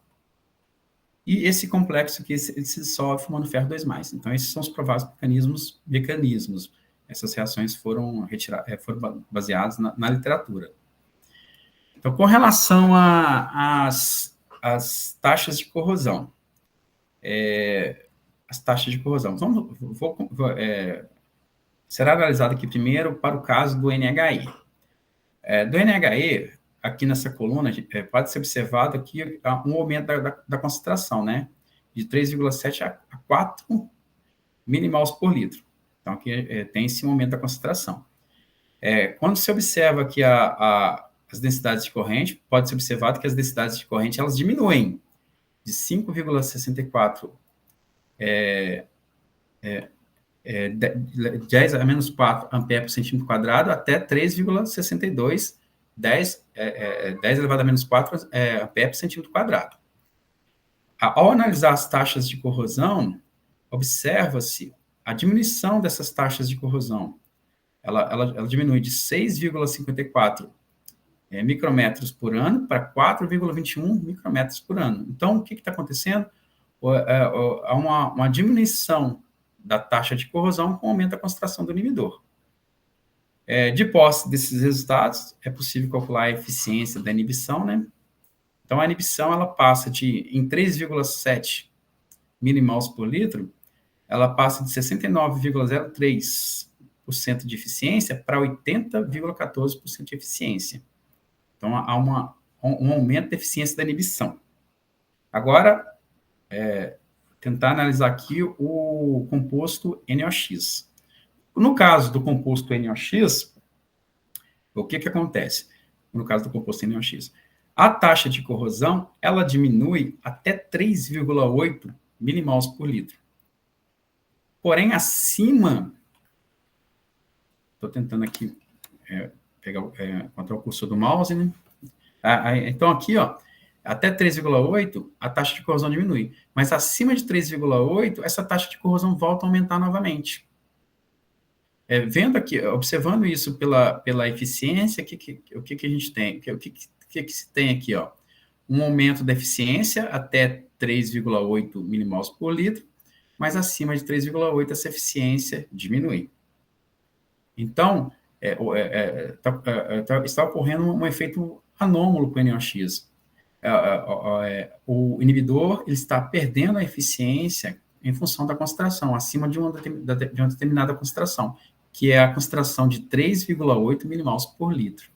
e esse complexo aqui se dissolve formando ferro 2+. Então, esses são os prováveis mecanismos. Essas reações foram baseadas na literatura. Então, com relação às taxas de corrosão, será analisado aqui primeiro para o caso do NHE. Do NHE, aqui nessa coluna, pode ser observado aqui um aumento da concentração, né? De 3,7 a 4 milimols por litro. Então, aqui tem esse aumento da concentração. Quando se observa aqui as densidades de corrente, pode ser observado que as densidades de corrente elas diminuem de 5,64 10 a menos 4 ampere por centímetro quadrado até 3,62 10 elevado a menos 4 ampere por centímetro quadrado. Ao analisar as taxas de corrosão, observa-se a diminuição dessas taxas de corrosão. Ela diminui de 6,54 micrômetros por ano para 4,21 micrômetros por ano. Então, o que está acontecendo? Há uma diminuição da taxa de corrosão com aumento da concentração do inibidor. De posse desses resultados, é possível calcular a eficiência da inibição, né? Então, a inibição, ela passa em 3,7 milimols por litro, ela passa de 69,03% de eficiência para 80,14% de eficiência. Então, há um aumento da eficiência da inibição. Agora, tentar analisar aqui o composto NOx. No caso do composto NOx, o que acontece? No caso do composto NOx, a taxa de corrosão, ela diminui até 3,8 milimols por litro. Porém, acima... Estou tentando aqui encontrar o cursor do mouse, né? Então, aqui, ó, até 3,8, a taxa de corrosão diminui. Mas acima de 3,8, essa taxa de corrosão volta a aumentar novamente. Vendo aqui, observando isso pela eficiência, o que a gente tem? O que se tem aqui? Ó? Um aumento da eficiência até 3,8 milimols por litro, mas acima de 3,8 essa eficiência diminui. Então, está ocorrendo um efeito anômalo com o NOx. O inibidor ele está perdendo a eficiência em função da concentração, acima de uma determinada concentração, que é a concentração de 3,8 milimols por litro.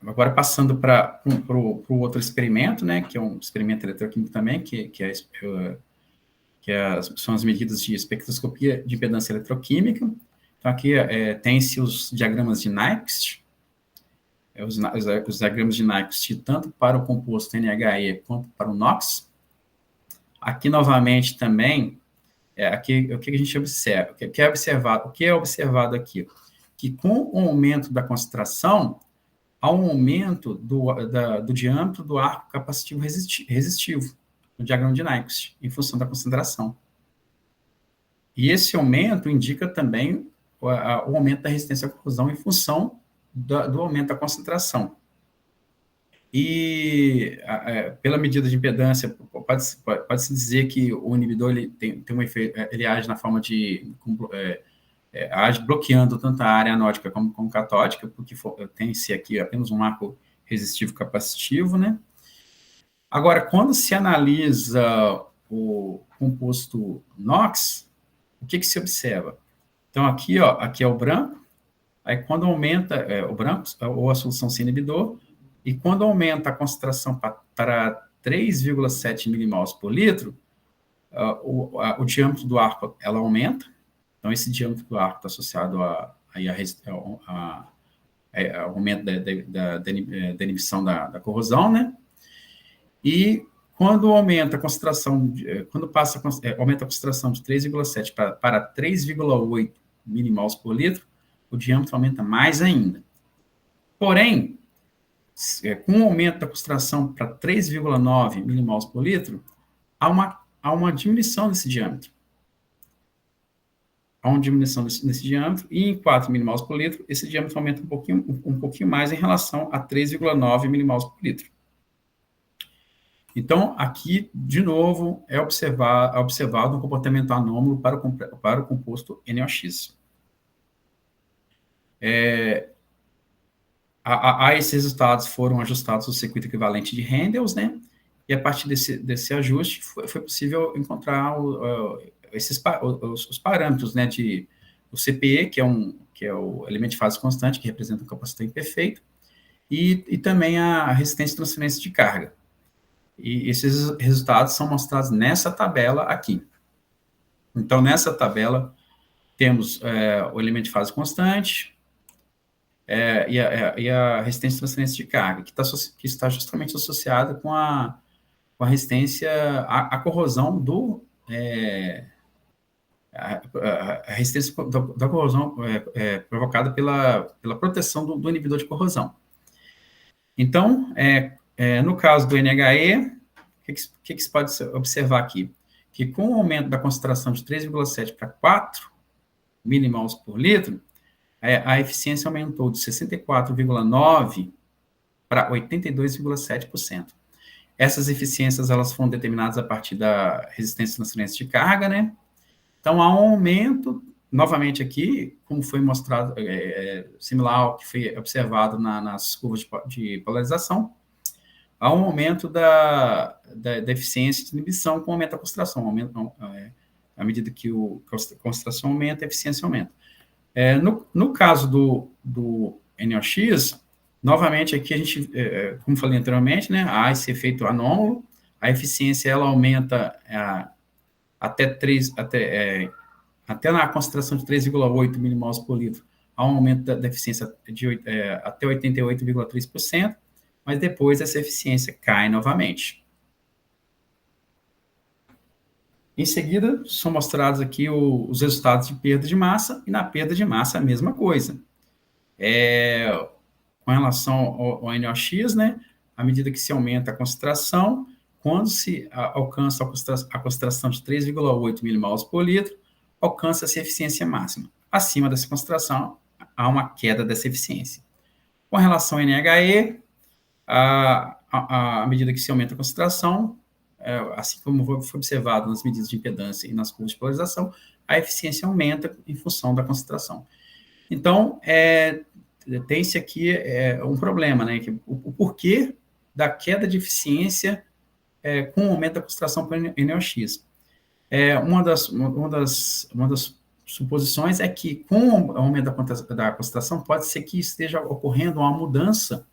Agora, passando para o outro experimento, né, que é um experimento eletroquímico também, são as medidas de espectroscopia de impedância eletroquímica. Então, aqui tem-se os diagramas de Nyquist, os diagramas de Nyquist tanto para o composto NHE quanto para o NOx. Aqui, novamente, também, aqui, o que a gente observa? O que é observado aqui? Que com o aumento da concentração, há um aumento do diâmetro do arco capacitivo resistivo, no diagrama de Nyquist, em função da concentração. E esse aumento indica também o aumento da resistência à corrosão em função do aumento da concentração. E pela medida de impedância, pode-se dizer que o inibidor ele tem um efeito, ele age na forma de age bloqueando tanto a área anódica como catódica, porque tem-se aqui apenas um arco resistivo capacitivo, né? Agora, quando se analisa o composto NOx, o que se observa? Então, aqui é o branco, aí quando aumenta o branco, ou a solução sem inibidor, e quando aumenta a concentração para 3,7 milimols por litro, o diâmetro do arco ela aumenta. Então, esse diâmetro do arco está associado ao aumento da inibição da corrosão, né? E quando aumenta a concentração, aumenta a concentração de 3,7 para 3,8 milimols por litro, o diâmetro aumenta mais ainda. Porém, com o aumento da concentração para 3,9 milimols por litro, há uma diminuição desse diâmetro. Há uma diminuição nesse diâmetro, e em 4 milimols por litro, esse diâmetro aumenta um pouquinho mais em relação a 3,9 milimols por litro. Então, aqui, de novo, é observado um comportamento anômalo para o composto NOx. Esses resultados foram ajustados ao circuito equivalente de Hendels, né? E a partir desse ajuste foi possível encontrar os parâmetros, né? O CPE, que é o elemento de fase constante, que representa o capacitor imperfeito, e também a resistência de transferência de carga. E esses resultados são mostrados nessa tabela aqui. Então, nessa tabela, temos o elemento de fase constante e a resistência de transferência de carga, que está justamente associada com a resistência à corrosão a resistência da corrosão provocada pela proteção do inibidor de corrosão. Então, no caso do NHE, o que se pode observar aqui? Que com o aumento da concentração de 3,7 para 4 milimols por litro, a eficiência aumentou de 64,9% para 82,7%. Essas eficiências elas foram determinadas a partir da resistência de transferência de carga, né? Então, há um aumento, novamente aqui, como foi mostrado, similar ao que foi observado nas curvas de polarização, há um aumento da eficiência de inibição com o aumento da concentração. À medida que a concentração aumenta, a eficiência aumenta. No caso do NOx, novamente aqui a gente, como falei anteriormente, né, há esse efeito anômalo, a eficiência ela aumenta até na concentração de 3,8 milimols por litro, há um aumento da eficiência até 88,3%, mas depois essa eficiência cai novamente. Em seguida, são mostrados aqui os resultados de perda de massa, e na perda de massa a mesma coisa. Com relação ao NOx, né, à medida que se aumenta a concentração, quando se alcança a concentração de 3,8 milimols por litro, alcança-se a eficiência máxima. Acima dessa concentração, há uma queda dessa eficiência. Com relação ao NHE, à medida que se aumenta a concentração, assim como foi observado nas medidas de impedância e nas curvas de polarização, a eficiência aumenta em função da concentração. Então, tem-se aqui um problema, né? O porquê da queda de eficiência com o aumento da concentração por NOx. Uma das suposições é que, com o aumento da concentração, pode ser que esteja ocorrendo uma mudança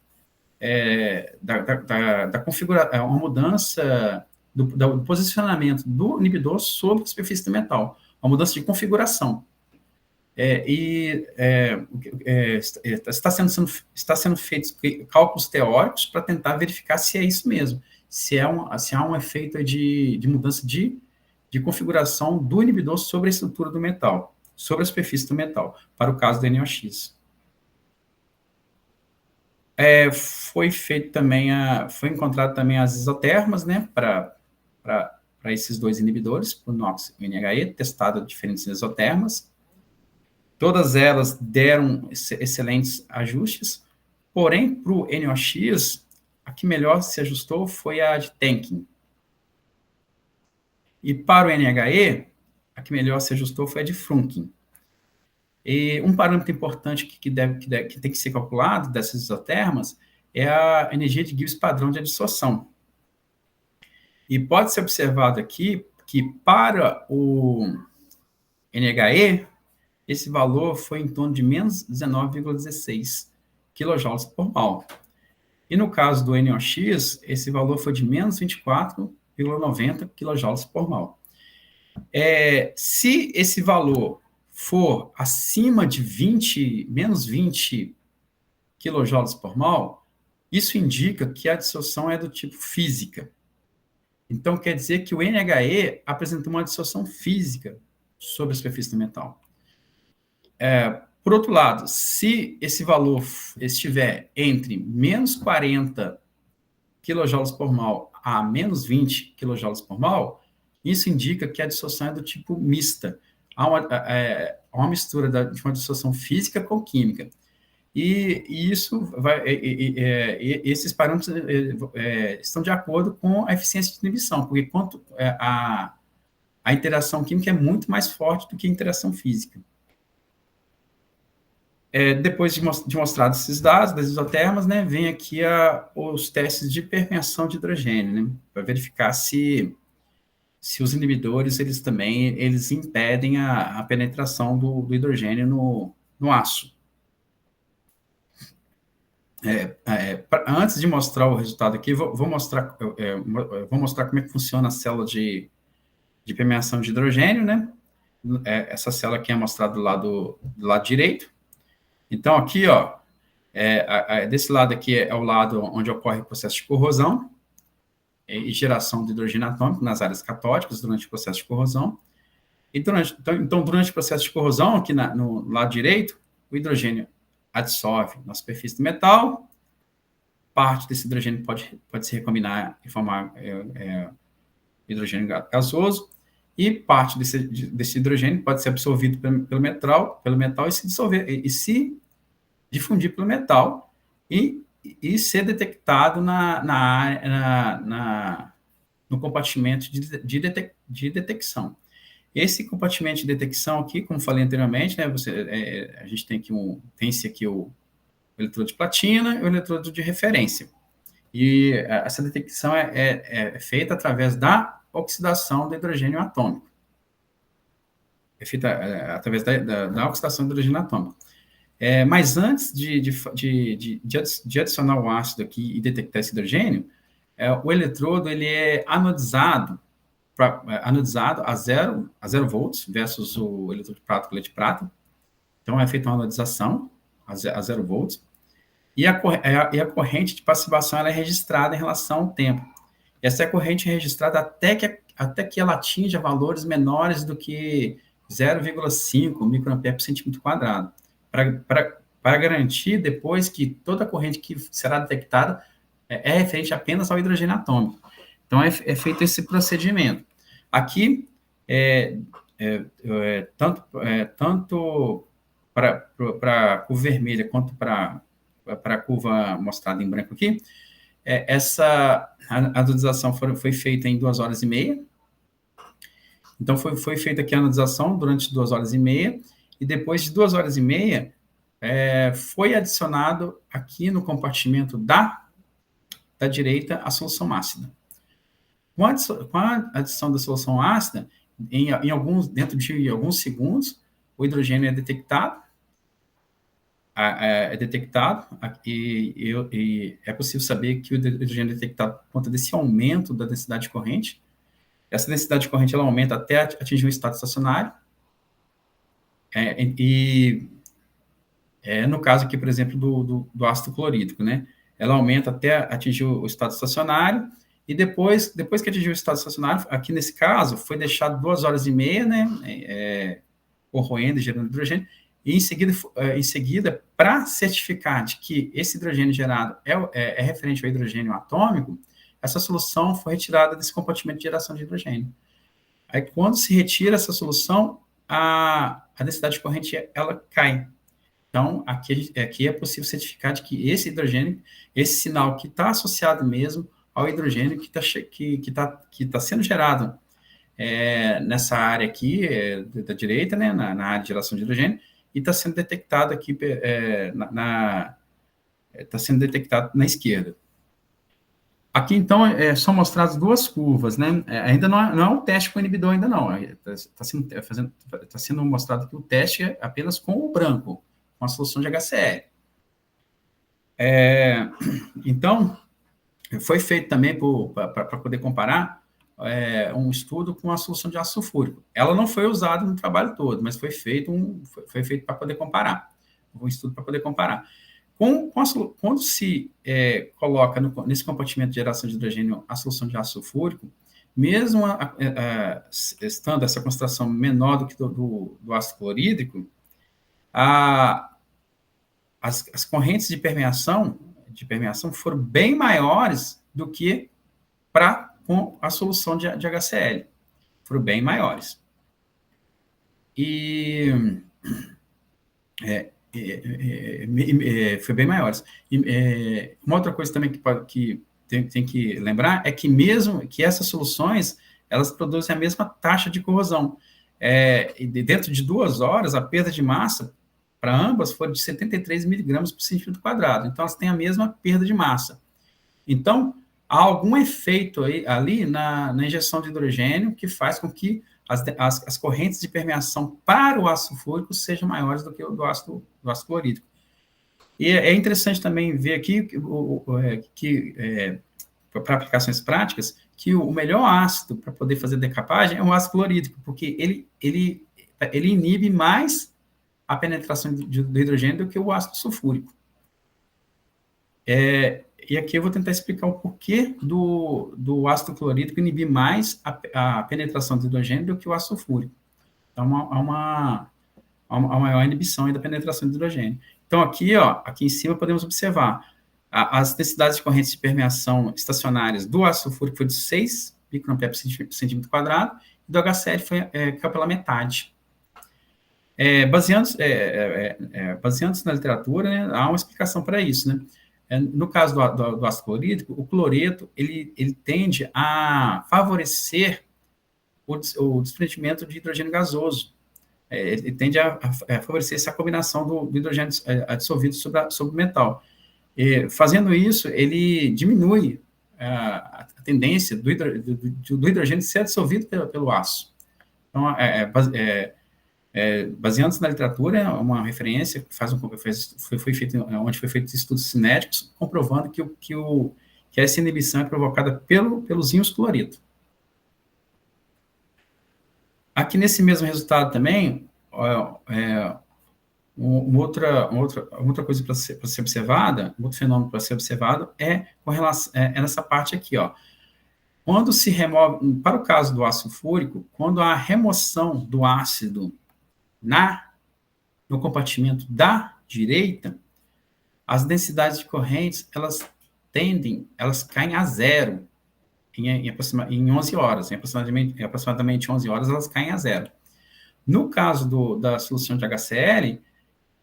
da configuração, uma mudança do posicionamento do inibidor sobre a superfície do metal, uma mudança de configuração. Está sendo feitos cálculos teóricos para tentar verificar se é isso mesmo, se há um efeito de mudança de configuração do inibidor sobre a estrutura do metal, sobre a superfície do metal, para o caso do NOx. Foi encontrado também as isotermas, né, para esses dois inibidores, para o NOx e o NHE, testado diferentes isotermas. Todas elas deram excelentes ajustes, porém, para o NOx, a que melhor se ajustou foi a de Tenkin. E para o NHE, a que melhor se ajustou foi a de Frunkin. E um parâmetro importante que tem que ser calculado dessas isotermas é a energia de Gibbs padrão de adsorção. E pode ser observado aqui que para o NHE, esse valor foi em torno de menos 19,16 kJ por mol. E no caso do NOx, esse valor foi de menos 24,90 kJ por mol. Se esse valor for acima de menos 20 kJ por mol, isso indica que a adsorção é do tipo física. Então, quer dizer que o NHE apresentou uma adsorção física sobre a superfície do metal. Por outro lado, se esse valor estiver entre menos 40 kJ por mol a menos 20 kJ por mol, isso indica que a adsorção é do tipo mista. Há uma mistura de uma dissociação física com química. E esses parâmetros estão de acordo com a eficiência de inibição, porque a interação química é muito mais forte do que a interação física. Depois de mostrados esses dados das isotermas, né, vem aqui os testes de permeação de hidrogênio, né, para verificar se os inibidores eles impedem a penetração do hidrogênio no aço. Antes de mostrar o resultado aqui, vou mostrar como é que funciona a célula de permeação de hidrogênio, né? essa célula aqui é mostrada do lado direito. Então, aqui, ó, desse lado aqui é o lado onde ocorre o processo de corrosão e geração de hidrogênio atômico nas áreas catódicas durante o processo de corrosão. E durante o processo de corrosão, aqui no lado direito, o hidrogênio adsorve na superfície do metal, parte desse hidrogênio pode se recombinar e formar hidrogênio gasoso, e parte desse hidrogênio pode ser absorvido pelo metal e se dissolver, e se difundir pelo metal, e ser detectado no compartimento de detecção. Esse compartimento de detecção aqui, como falei anteriormente, né, a gente tem aqui o eletrodo de platina e o eletrodo de referência. E essa detecção é feita através da oxidação do hidrogênio atômico. É feita através da oxidação do hidrogênio atômico. Mas antes de adicionar o ácido aqui e detectar esse hidrogênio, o eletrodo ele é anodizado a 0 volts versus o eletrodo de prata com leite de prata. Então, é feita uma anodização a 0 volts. E a corrente de passivação ela é registrada em relação ao tempo. Essa corrente é registrada até que ela atinja valores menores do que 0,5 microampere por centímetro quadrado, para garantir depois que toda a corrente que será detectada é referente apenas ao hidrogênio atômico. Então, é feito esse procedimento. Aqui, tanto para a curva vermelha quanto para a curva mostrada em branco aqui, essa anodização foi feita em 2 horas e meia. Então, foi feita aqui a anodização durante 2 horas e meia, e depois de 2 horas e meia, foi adicionado aqui no compartimento da direita a solução ácida. Com a adição da solução ácida, dentro de alguns segundos, o hidrogênio é detectado, e é possível saber que o hidrogênio é detectado por conta desse aumento da densidade de corrente. Essa densidade de corrente ela aumenta até atingir um estado estacionário. No caso aqui, por exemplo, do ácido clorídrico, né? Ela aumenta até atingir o estado estacionário, e depois que atingiu o estado estacionário, aqui nesse caso, foi deixado 2 horas e meia, né? Corroendo e gerando hidrogênio, e em seguida, para certificar de que esse hidrogênio gerado é referente ao hidrogênio atômico, essa solução foi retirada desse compartimento de geração de hidrogênio. Aí, quando se retira essa solução, a densidade de corrente ela cai. Então, aqui é possível certificar de que esse hidrogênio, esse sinal que está associado mesmo ao hidrogênio que tá sendo gerado nessa área aqui da direita, né, na área de geração de hidrogênio, e está sendo detectado aqui está sendo detectado na esquerda. Aqui, então, são mostradas 2 curvas, né? Ainda não é um teste com inibidor, ainda não. Está sendo mostrado aqui o teste apenas com o branco, com a solução de HCl. Então, foi feito também, para poder comparar, um estudo com a solução de ácido sulfúrico. Ela não foi usada no trabalho todo, mas foi feito para poder comparar. Um estudo para poder comparar. Quando se coloca nesse compartimento de geração de hidrogênio a solução de ácido sulfúrico, mesmo estando essa concentração menor do que do ácido clorídrico, as correntes de permeação foram bem maiores do que com a solução de HCl. Foram bem maiores. Foi bem maiores. Uma outra coisa também que tem que lembrar é que mesmo que essas soluções, elas produzem a mesma taxa de corrosão. Dentro de 2 horas, a perda de massa para ambas foi de 73 miligramas por centímetro quadrado. Então, elas têm a mesma perda de massa. Então, há algum efeito ali na injeção de hidrogênio que faz com que as correntes de permeação para o ácido sulfúrico sejam maiores do que o do ácido clorídrico. E é interessante também ver aqui para aplicações práticas, que o melhor ácido para poder fazer decapagem é o ácido clorídrico, porque ele ele inibe mais a penetração do hidrogênio do que o ácido sulfúrico. E aqui eu vou tentar explicar o porquê do ácido clorídrico inibir mais a penetração do hidrogênio do que o ácido sulfúrico. Então, há uma maior inibição aí da penetração do hidrogênio. Então, aqui em cima podemos observar as densidades de correntes de permeação estacionárias do ácido sulfúrico foi de 6 microampere por centímetro quadrado, e do HCl caiu pela metade. Baseando-se na literatura, né, há uma explicação para isso, né? No caso do ácido clorídrico, o cloreto ele tende a favorecer o desprendimento de hidrogênio gasoso. Ele tende a favorecer essa combinação do hidrogênio dissolvido sobre o metal. Fazendo isso, ele diminui a tendência do hidrogênio ser dissolvido pelo aço. Então, baseando-se na literatura, uma referência que foi feita, onde foi feito estudos cinéticos, comprovando que essa inibição é provocada pelos íons cloreto. Aqui nesse mesmo resultado também, uma outra coisa para ser observada, um outro fenômeno para ser observado com relação, nessa parte aqui, ó. Quando se remove, para o caso do ácido sulfúrico, quando há remoção do ácido no compartimento da direita, as densidades de correntes, elas caem a zero em 11 horas, em aproximadamente 11 horas, elas caem a zero. No caso da solução de HCl,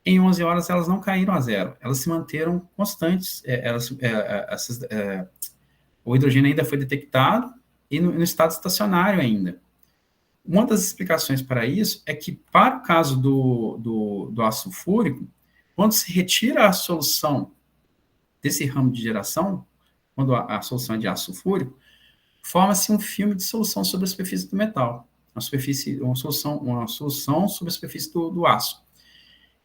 em 11 horas elas não caíram a zero, elas se manteram constantes, o hidrogênio ainda foi detectado e no estado estacionário ainda. Uma das explicações para isso é que, para o caso do ácido sulfúrico, quando se retira a solução desse ramo de geração, quando a solução é de ácido sulfúrico, forma-se um filme de solução sobre a superfície do metal, uma solução sobre a superfície do aço.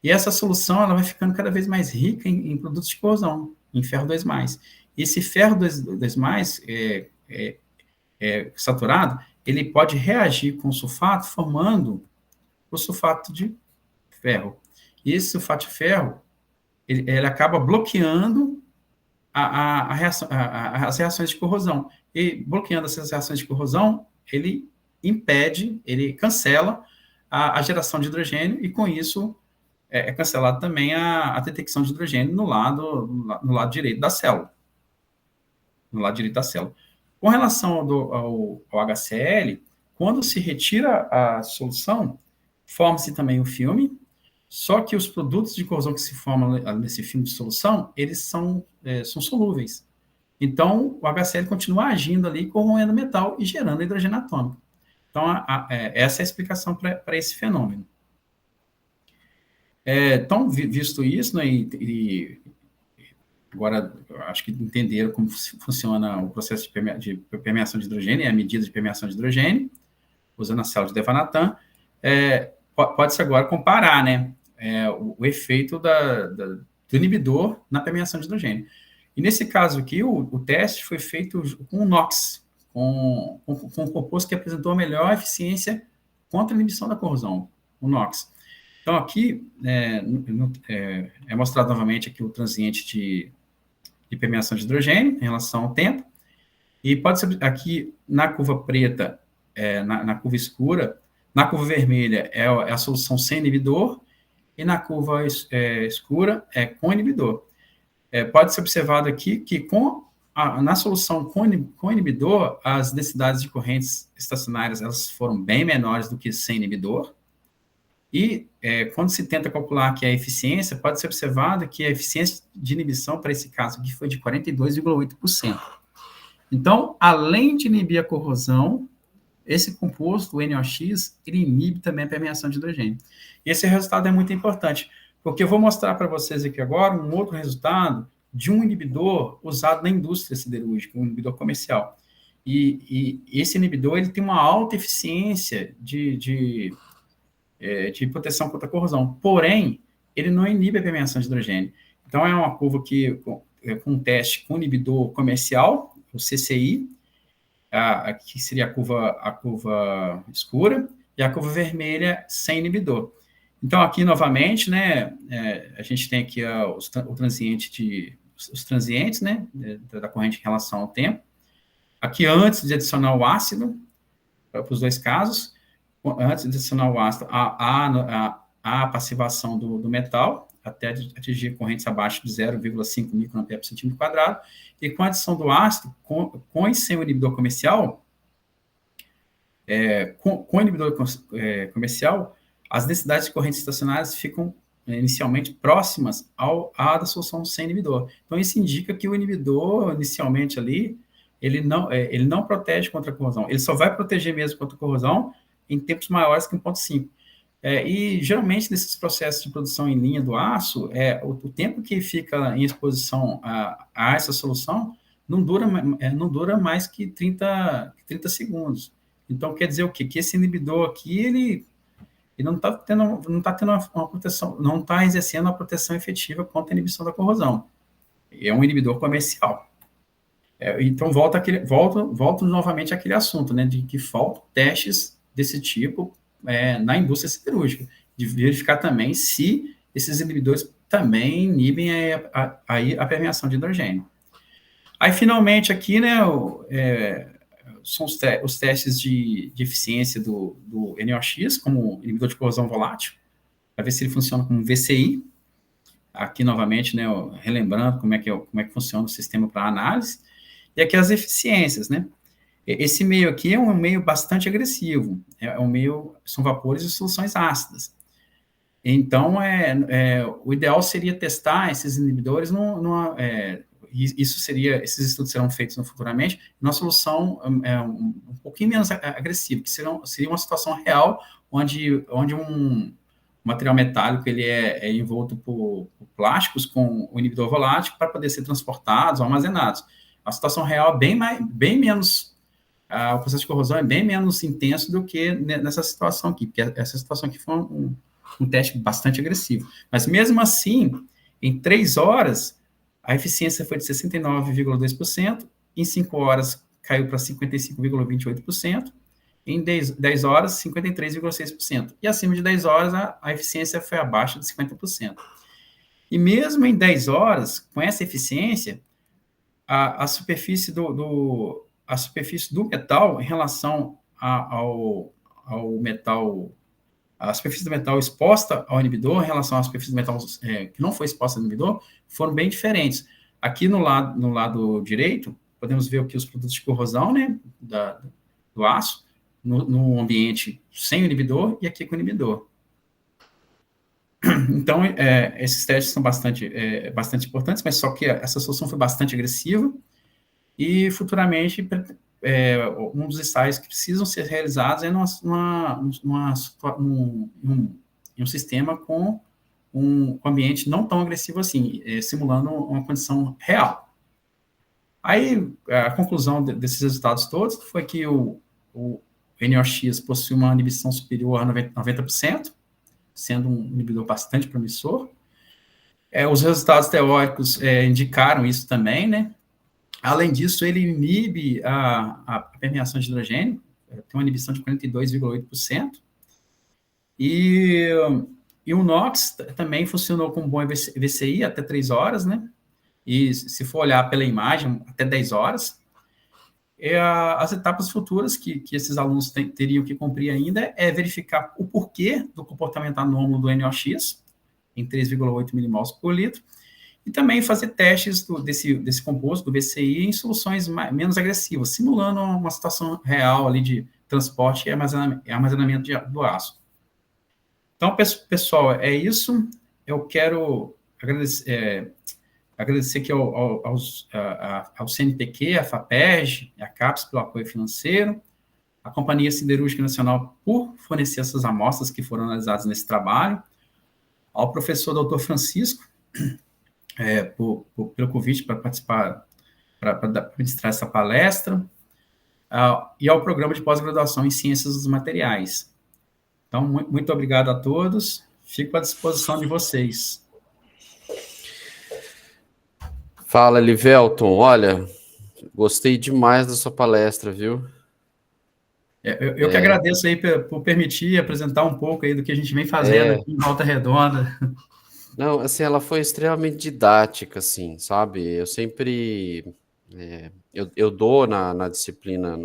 E essa solução ela vai ficando cada vez mais rica em produtos de corrosão, em ferro 2+. E esse ferro 2+, saturado, ele pode reagir com o sulfato, formando o sulfato de ferro. E esse sulfato de ferro, ele acaba bloqueando as reações de corrosão. E bloqueando essas reações de corrosão, ele impede, ele cancela a geração de hidrogênio, e com isso é cancelado também a detecção de hidrogênio no lado direito da célula. No lado direito da célula. Com relação ao HCl, quando se retira a solução, forma-se também o filme, só que os produtos de corrosão que se formam nesse filme de solução, eles são solúveis. Então, o HCl continua agindo ali, corroendo o metal e gerando hidrogênio atômico. Então, essa é a explicação para esse fenômeno. Então, visto isso, né, e agora acho que entenderam como funciona o processo de permeação de hidrogênio, a medida de permeação de hidrogênio, usando a célula de Devanathan, pode-se agora comparar, né, o efeito do inibidor na permeação de hidrogênio. E nesse caso aqui, o teste foi feito com o NOx, com um composto que apresentou a melhor eficiência contra a inibição da corrosão, o NOx. Então, aqui é mostrado novamente aqui o transiente de permeação de hidrogênio em relação ao tempo, e pode ser aqui na curva preta, na curva escura, na curva vermelha é a solução sem inibidor, e na curva escura é com inibidor. Pode ser observado aqui que na solução com inibidor, as densidades de correntes estacionárias elas foram bem menores do que sem inibidor, e quando se tenta calcular aqui a eficiência, pode ser observado que a eficiência de inibição para esse caso aqui foi de 42,8%. Então, além de inibir a corrosão, esse composto, o NOx, ele inibe também a permeação de hidrogênio. E esse resultado é muito importante, porque eu vou mostrar para vocês aqui agora um outro resultado de um inibidor usado na indústria siderúrgica, um inibidor comercial. E esse inibidor ele tem uma alta eficiência de proteção contra a corrosão, porém, ele não inibe a permeação de hidrogênio. Então, é uma curva com um teste com inibidor comercial, o CCI, que seria a curva escura, e a curva vermelha sem inibidor. Então, aqui, novamente, né, a gente tem aqui os transientes, né, da corrente em relação ao tempo. Aqui, antes de adicionar o ácido, para os dois casos, antes de adicionar o ácido, a passivação do metal, até atingir correntes abaixo de 0,5 microampere por centímetro quadrado, e com a adição do ácido, com e sem o inibidor comercial, com o inibidor comercial, as densidades de correntes estacionárias ficam inicialmente próximas à da solução sem inibidor. Então, isso indica que o inibidor, inicialmente ali, ele não protege contra a corrosão. Ele só vai proteger mesmo contra a corrosão em tempos maiores que 1,5. E, geralmente, nesses processos de produção em linha do aço, o tempo que fica em exposição a essa solução não dura mais que 30 segundos. Então, quer dizer o quê? Que esse inibidor aqui, ele não está tendo uma proteção, não está exercendo uma proteção efetiva contra a inibição da corrosão. É um inibidor comercial. Então, volta novamente àquele assunto, né, de que faltam testes desse tipo na indústria siderúrgica, de verificar também se esses inibidores também inibem a permeação de hidrogênio. Aí, finalmente, aqui, né, são os testes de eficiência do NOx, como inibidor de corrosão volátil, para ver se ele funciona como VCI. Aqui, novamente, né, relembrando como é que funciona o sistema para análise. E aqui as eficiências, né? Esse meio aqui é um meio bastante agressivo, são vapores e soluções ácidas. Então, o ideal seria testar esses inibidores esses estudos serão feitos futuramente, numa solução um pouquinho menos agressiva, que seria uma situação real, onde um material metálico ele é envolto por plásticos com o inibidor volátil para poder ser transportados ou armazenados. A situação real é bem menos, o processo de corrosão é bem menos intenso do que nessa situação aqui, porque essa situação aqui foi um teste bastante agressivo. Mas, mesmo assim, em 3 horas, a eficiência foi de 69,2%, em 5 horas caiu para 55,28%, em 10 horas, 53,6%. E acima de 10 horas, a eficiência foi abaixo de 50%. E mesmo em 10 horas, com essa eficiência, a superfície do metal em relação ao metal, a superfície do metal exposta ao inibidor em relação à superfície do metal que não foi exposta ao inibidor foram bem diferentes. Aqui no lado direito, podemos ver aqui os produtos de corrosão, né, do aço, no ambiente sem o inibidor e aqui com o inibidor. Então, esses testes são bastante importantes, mas só que essa solução foi bastante agressiva e, futuramente, um dos ensaios que precisam ser realizados é um sistema com um ambiente não tão agressivo assim, simulando uma condição real. Aí, a conclusão desses resultados todos foi que o NOx possui uma inibição superior a 90%, sendo um inibidor bastante promissor. Os resultados teóricos indicaram isso também, né? Além disso, ele inibe a permeação de hidrogênio, tem uma inibição de 42,8%, e o NOx também funcionou com bom VCI até 3 horas, né? E se for olhar pela imagem, até 10 horas. As etapas futuras que esses alunos teriam que cumprir ainda é verificar o porquê do comportamento anômalo do NOx, em 3,8 milimols por litro, e também fazer testes desse composto, do VCI, em soluções menos agressivas, simulando uma situação real ali de transporte e armazenamento do aço. Então, pessoal, é isso. Eu quero agradecer aqui ao CNPq, à FAPERJ, à CAPES pelo apoio financeiro, à Companhia Siderúrgica Nacional por fornecer essas amostras que foram analisadas nesse trabalho, ao professor Dr. Francisco, pelo convite para participar, para ministrar essa palestra, e ao programa de pós-graduação em Ciências dos Materiais. Então, muito obrigado a todos, fico à disposição de vocês. Fala, Livelton. Olha, gostei demais da sua palestra, viu? Eu que agradeço aí por permitir apresentar um pouco aí do que a gente vem fazendo É, aqui em Volta Redonda. não, assim, ela foi extremamente didática, assim, sabe? Eu sempre, eu dou na disciplina,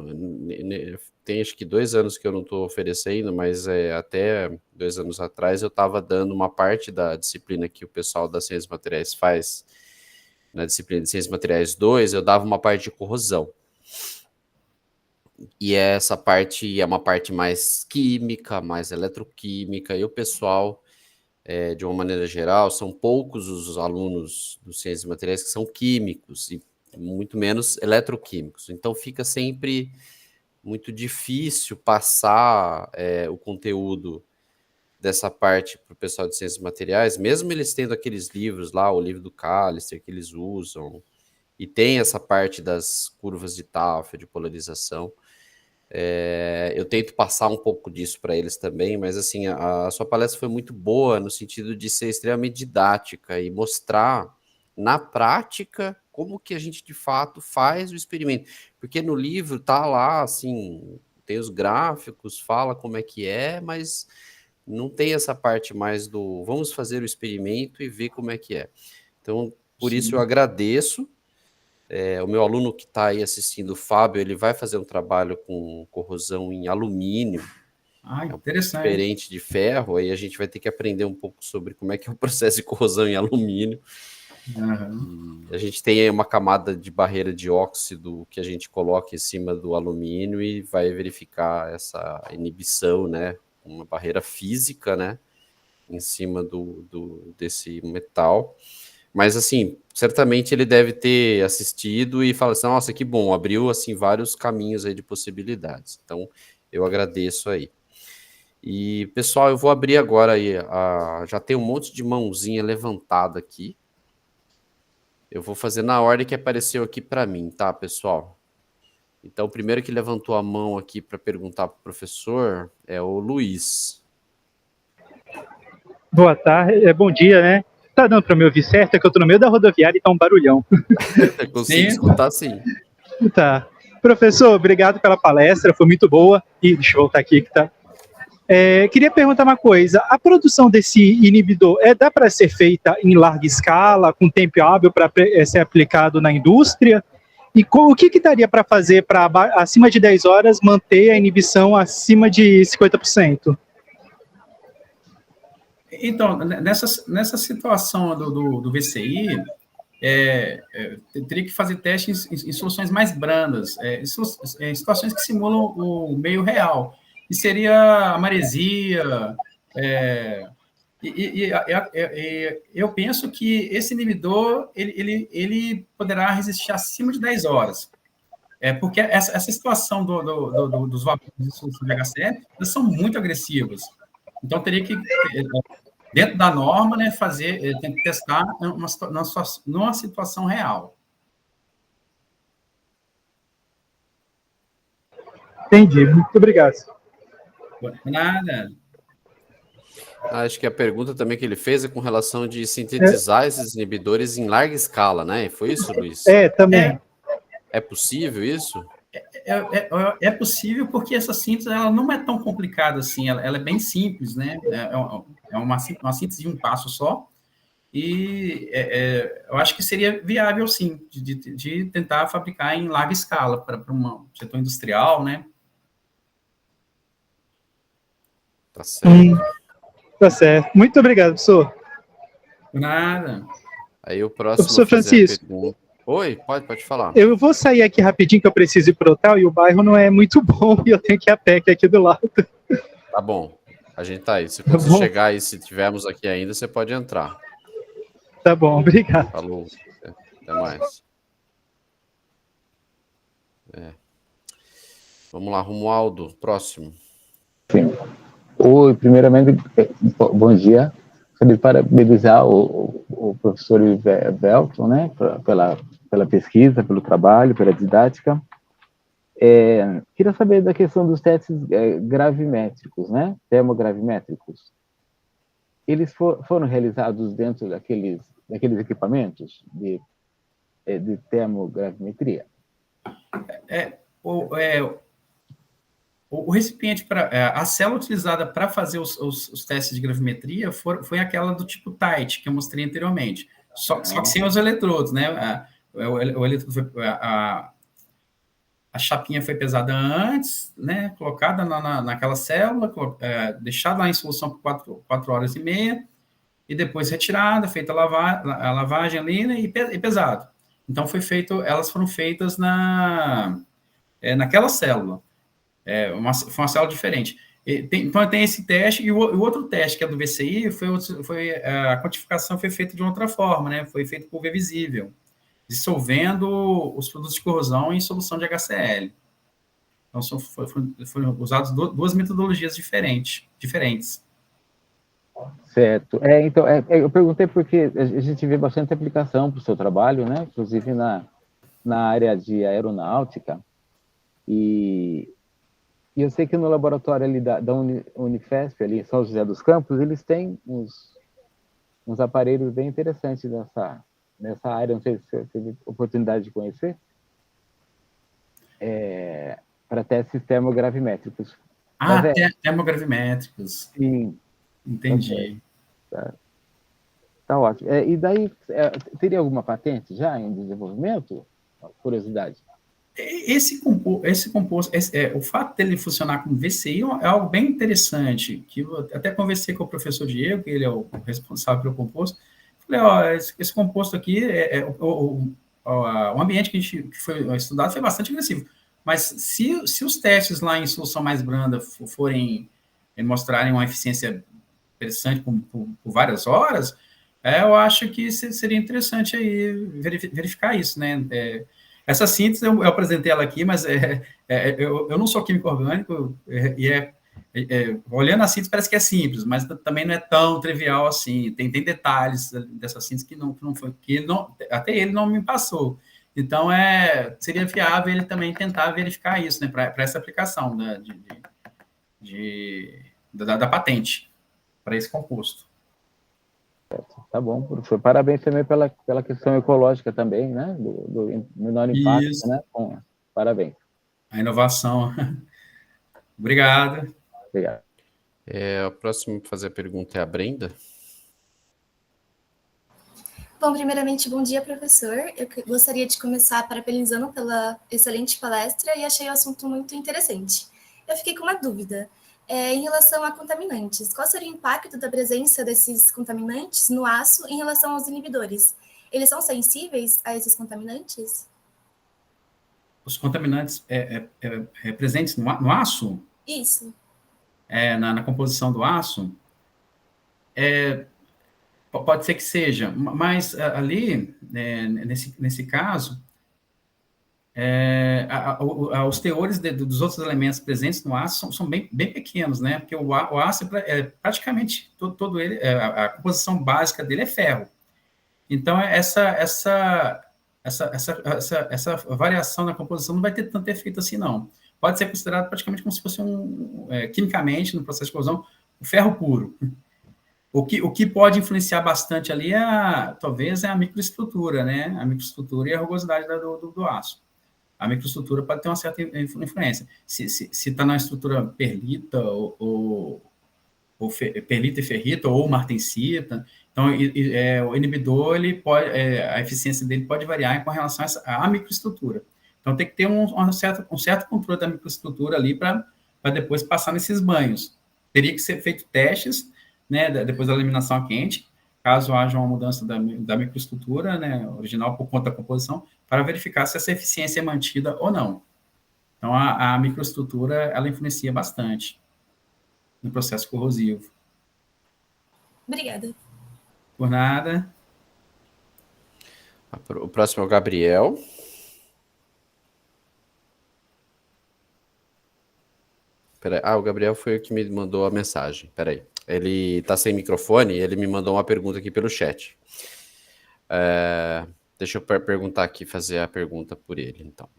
tem acho que 2 anos que eu não estou oferecendo, mas até 2 anos atrás eu estava dando uma parte da disciplina que o pessoal das Ciências Materiais faz, na disciplina de Ciências Materiais 2, eu dava uma parte de corrosão. E essa parte é uma parte mais química, mais eletroquímica, e o pessoal, de uma maneira geral, são poucos os alunos dos Ciências e Materiais que são químicos, e muito menos eletroquímicos. Então fica sempre muito difícil passar o conteúdo dessa parte para o pessoal de Ciências e Materiais, mesmo eles tendo aqueles livros lá, o livro do Callister que eles usam, e tem essa parte das curvas de Tafel, de polarização. Eu tento passar um pouco disso para eles também, mas assim, a sua palestra foi muito boa no sentido de ser extremamente didática e mostrar na prática como que a gente de fato faz o experimento. Porque no livro tá lá, assim, tem os gráficos, fala como é que é, mas não tem essa parte mais do vamos fazer o experimento e ver como é que é. Então, por isso eu Sim. agradeço. O meu aluno que está aí assistindo, o Fábio, ele vai fazer um trabalho com corrosão em alumínio, Ah, é um pouco interessante. diferente de ferro, aí a gente vai ter que aprender um pouco sobre como é que é o processo de corrosão em alumínio. Aham. E a gente tem aí uma camada de barreira de óxido que a gente coloca em cima do alumínio e vai verificar essa inibição, né? Uma barreira física, né? Em cima desse metal. Mas, assim, certamente ele deve ter assistido e fala assim, nossa, que bom, abriu, assim, vários caminhos aí de possibilidades. Então, eu agradeço aí. E, pessoal, eu vou abrir agora aí, já tem um monte de mãozinha levantada aqui. Eu vou fazer na ordem que apareceu aqui para mim, tá, pessoal? Então, o primeiro que levantou a mão aqui para perguntar para o professor é o Luiz. Boa tarde, bom dia, né? Tá dando para me ouvir certo? É que eu tô no meio da rodoviária e tá um barulhão. Eu consigo Sim. escutar sim. Tá. Professor, obrigado pela palestra, foi muito boa. E deixa eu voltar aqui que tá. Queria perguntar uma coisa: a produção desse inibidor dá para ser feita em larga escala, com tempo hábil para ser aplicado na indústria? E o que daria para fazer para acima de 10 horas manter a inibição acima de 50%? Então, nessa situação do VCI, teria que fazer testes em soluções mais brandas, em situações que simulam o meio real. E seria a maresia. é, eu penso que esse inibidor ele poderá resistir acima de 10 horas. Porque essa situação dos vapores de solução de HCl, elas são muito agressivas. Então, teria que, dentro da norma, né, tem que testar numa situação real. Entendi, muito obrigado. Nada. Acho que a pergunta também que ele fez é com relação de sintetizar esses inibidores em larga escala, né? Foi isso, Luiz? Também. É possível isso? É possível porque essa síntese ela não é tão complicada assim, ela é bem simples, né? É uma síntese de um passo só. E eu acho que seria viável, sim, de tentar fabricar em larga escala para um setor industrial, né? Tá certo. Tá certo. Muito obrigado, professor. Nada. Aí o próximo a Professor fazer a Francisco, pergunta. Oi, pode falar. eu vou sair aqui rapidinho que eu preciso ir pro hotel e o bairro não é muito bom e eu tenho que ir a pé que é aqui do lado. Tá bom. A gente tá aí. Se Tá quando você bom? chegar aí, se tivermos aqui ainda, você pode entrar. Tá bom, obrigado. Falou. Até mais. Vamos lá, Romualdo, próximo. Sim. Oi, primeiramente, bom dia. Queria parabenizar o professor Velton, né, pela pesquisa, pelo trabalho, pela didática. Queria saber da questão dos testes gravimétricos, né, termogravimétricos. Eles foram realizados dentro daqueles equipamentos de termogravimetria? o recipiente, a célula utilizada para fazer os testes de gravimetria foi aquela do tipo Tight, que eu mostrei anteriormente, só que sem os eletrodos, né? O eletrodo foi, a chapinha foi pesada antes, né? Colocada naquela célula, deixada lá em solução por 4 horas e meia, e depois retirada, feita a lavagem ali, né? E pesado. Então, elas foram feitas naquela célula. Foi uma célula diferente. Então, tem esse teste, e o outro teste, que é do VCI, a quantificação foi feita de outra forma, né? Foi feito por V visível, dissolvendo os produtos de corrosão em solução de HCl. Então, foram usadas duas metodologias diferentes. Certo. Então, eu perguntei porque a gente vê bastante aplicação para o seu trabalho, né? Inclusive na área de aeronáutica. E eu sei que no laboratório ali da Unifesp, ali em São José dos Campos, eles têm uns aparelhos bem interessantes nessa área. Não sei se você teve oportunidade de conhecer. Para testes termogravimétricos. Termogravimétricos. Sim. Entendi. Tá ótimo. E daí, teria alguma patente já em desenvolvimento? Curiosidade. Esse composto, o fato dele funcionar como VCI é algo bem interessante, que eu até conversei com o professor Diego, que ele é o responsável pelo composto. Falei, esse composto aqui, o ambiente que foi estudado foi bastante agressivo, mas se os testes lá em solução mais branda forem mostrarem uma eficiência interessante por várias horas, eu acho que seria interessante aí verificar isso, né? Essa síntese, eu apresentei ela aqui, mas eu não sou químico orgânico, olhando a síntese parece que é simples, mas também não é tão trivial assim, tem detalhes dessa síntese que não foi, até ele não me passou. Então, seria viável ele também tentar verificar isso, né, para essa aplicação da patente, para esse composto. Tá bom, professor. Parabéns também pela questão ecológica também, né? Do menor impacto, isso. Né? Parabéns. A inovação. Obrigado. Obrigado. A próxima a fazer a pergunta é a Brenda. Bom, primeiramente, bom dia, professor. Eu gostaria de começar parabenizando pela excelente palestra e achei o assunto muito interessante. Eu fiquei com uma dúvida. Em relação a contaminantes, qual seria o impacto da presença desses contaminantes no aço em relação aos inibidores? Eles são sensíveis a esses contaminantes? Os contaminantes presentes no aço? Isso. Na composição do aço? Pode ser que seja, mas ali, nesse caso, os teores dos outros elementos presentes no aço são bem pequenos, né? Porque o aço praticamente todo ele, a composição básica dele é ferro. Então essa variação na composição não vai ter tanto efeito assim, não. Pode ser considerado praticamente como se fosse quimicamente no processo de corrosão, o ferro puro. O que pode influenciar bastante ali talvez a microestrutura, né? A microestrutura e a rugosidade do aço. A microestrutura pode ter uma certa influência. Se está na estrutura perlita ou perlita e ferrita ou martensita, então o inibidor a eficiência dele pode variar com relação à microestrutura. Então tem que ter um certo controle da microestrutura ali para depois passar nesses banhos. Teria que ser feito testes, né, depois da eliminação quente, caso haja uma mudança da microestrutura, né, original por conta da composição, para verificar se essa eficiência é mantida ou não. Então, a microestrutura, ela influencia bastante no processo corrosivo. Obrigada. Por nada. O próximo é o Gabriel. O Gabriel foi o que me mandou a mensagem. Peraí. Ele está sem microfone e ele me mandou uma pergunta aqui pelo chat. Deixa eu perguntar aqui, fazer a pergunta por ele, então.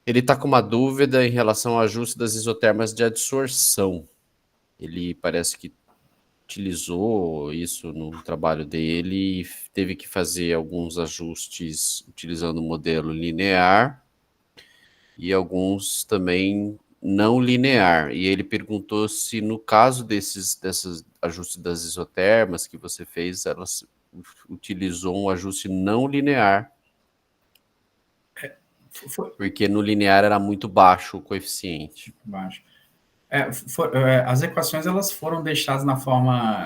Ele está com uma dúvida em relação ao ajuste das isotermas de adsorção. Ele parece que utilizou isso no trabalho dele e teve que fazer alguns ajustes utilizando o modelo linear. e alguns também não linear. E ele perguntou se no caso desses ajustes das isotermas que você fez, elas utilizou um ajuste não linear, porque no linear era muito baixo o coeficiente. Baixo. As equações elas foram deixadas na forma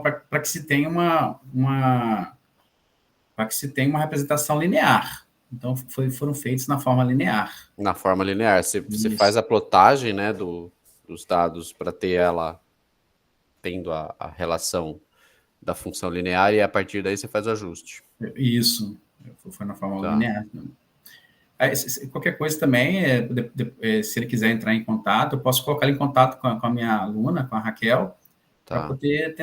para que se tenha uma representação linear. Então foram feitos na forma linear. Na forma linear, você faz a plotagem, né, dos dados para ter ela tendo a relação da função linear, e a partir daí você faz o ajuste. Isso, foi na forma linear. Qualquer coisa também, se ele quiser entrar em contato, eu posso colocar ele em contato com a minha aluna, com a Raquel, para poder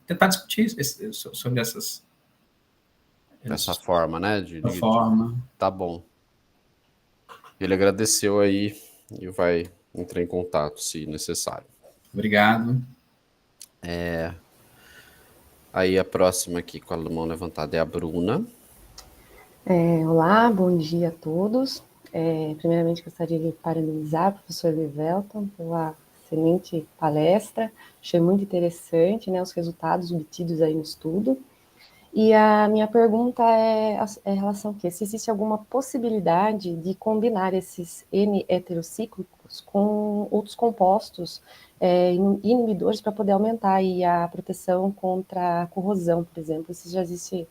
tentar discutir sobre essa forma, né? Forma. Tá bom. Ele agradeceu aí e vai entrar em contato, se necessário. Obrigado. Aí a próxima aqui com a mão levantada é a Bruna. Olá, bom dia a todos. Primeiramente, gostaria de parabenizar o professor Livelton pela excelente palestra. Achei muito interessante, né, os resultados obtidos aí no estudo. E a minha pergunta é em relação a quê? Se existe alguma possibilidade de combinar esses N-heterocíclicos com outros compostos inibidores para poder aumentar aí a proteção contra a corrosão, por exemplo. Se já existe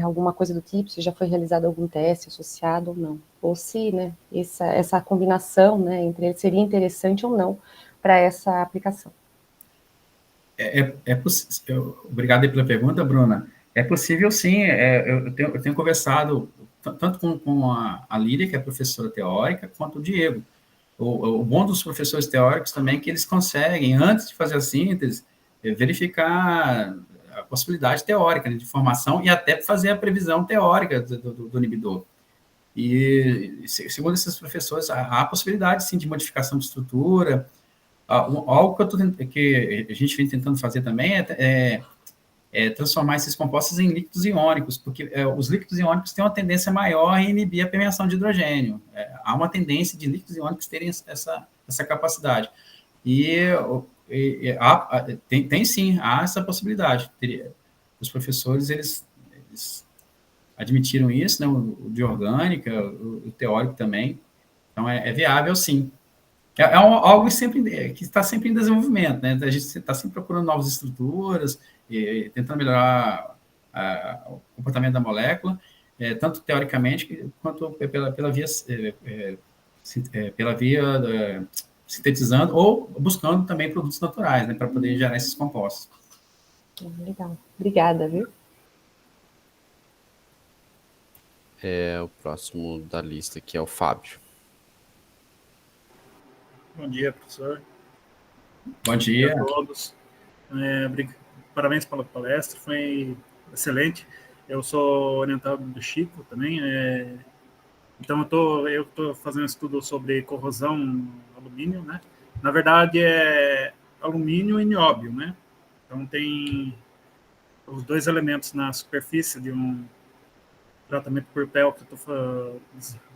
alguma coisa do tipo, se já foi realizado algum teste associado ou não. Ou se, né, essa combinação, né, entre eles seria interessante ou não para essa aplicação. Obrigado aí pela pergunta, Bruna. É possível, sim. Eu tenho conversado tanto com a Lídia, que é professora teórica, quanto o Diego. O bom dos professores teóricos também é que eles conseguem, antes de fazer a síntese, verificar a possibilidade teórica, né, de formação e até fazer a previsão teórica do inibidor. E, segundo esses professores, há a possibilidade, sim, de modificação de estrutura. Algo que a gente vem tentando fazer também é transformar esses compostos em líquidos iônicos, porque os líquidos iônicos têm uma tendência maior a inibir a permeação de hidrogênio. Há uma tendência de líquidos iônicos terem essa capacidade. Tem sim, há essa possibilidade. Os professores, eles admitiram isso, né, o de orgânica, o teórico também. Então, é viável, sim. Algo que está sempre em desenvolvimento, né? A gente está sempre procurando novas estruturas, tentando melhorar o comportamento da molécula, tanto teoricamente quanto pela via sintetizando ou buscando também produtos naturais, né, para poder gerar esses compostos. Legal. Obrigada, viu? O próximo da lista aqui é o Fábio. Bom dia, professor. Bom dia a todos. Parabéns pela palestra, foi excelente. Eu sou orientado do Chico também. Então, eu estou fazendo um estudo sobre corrosão no alumínio, né? Na verdade, é alumínio e nióbio, né? Então, tem os dois elementos na superfície de um tratamento por PEL que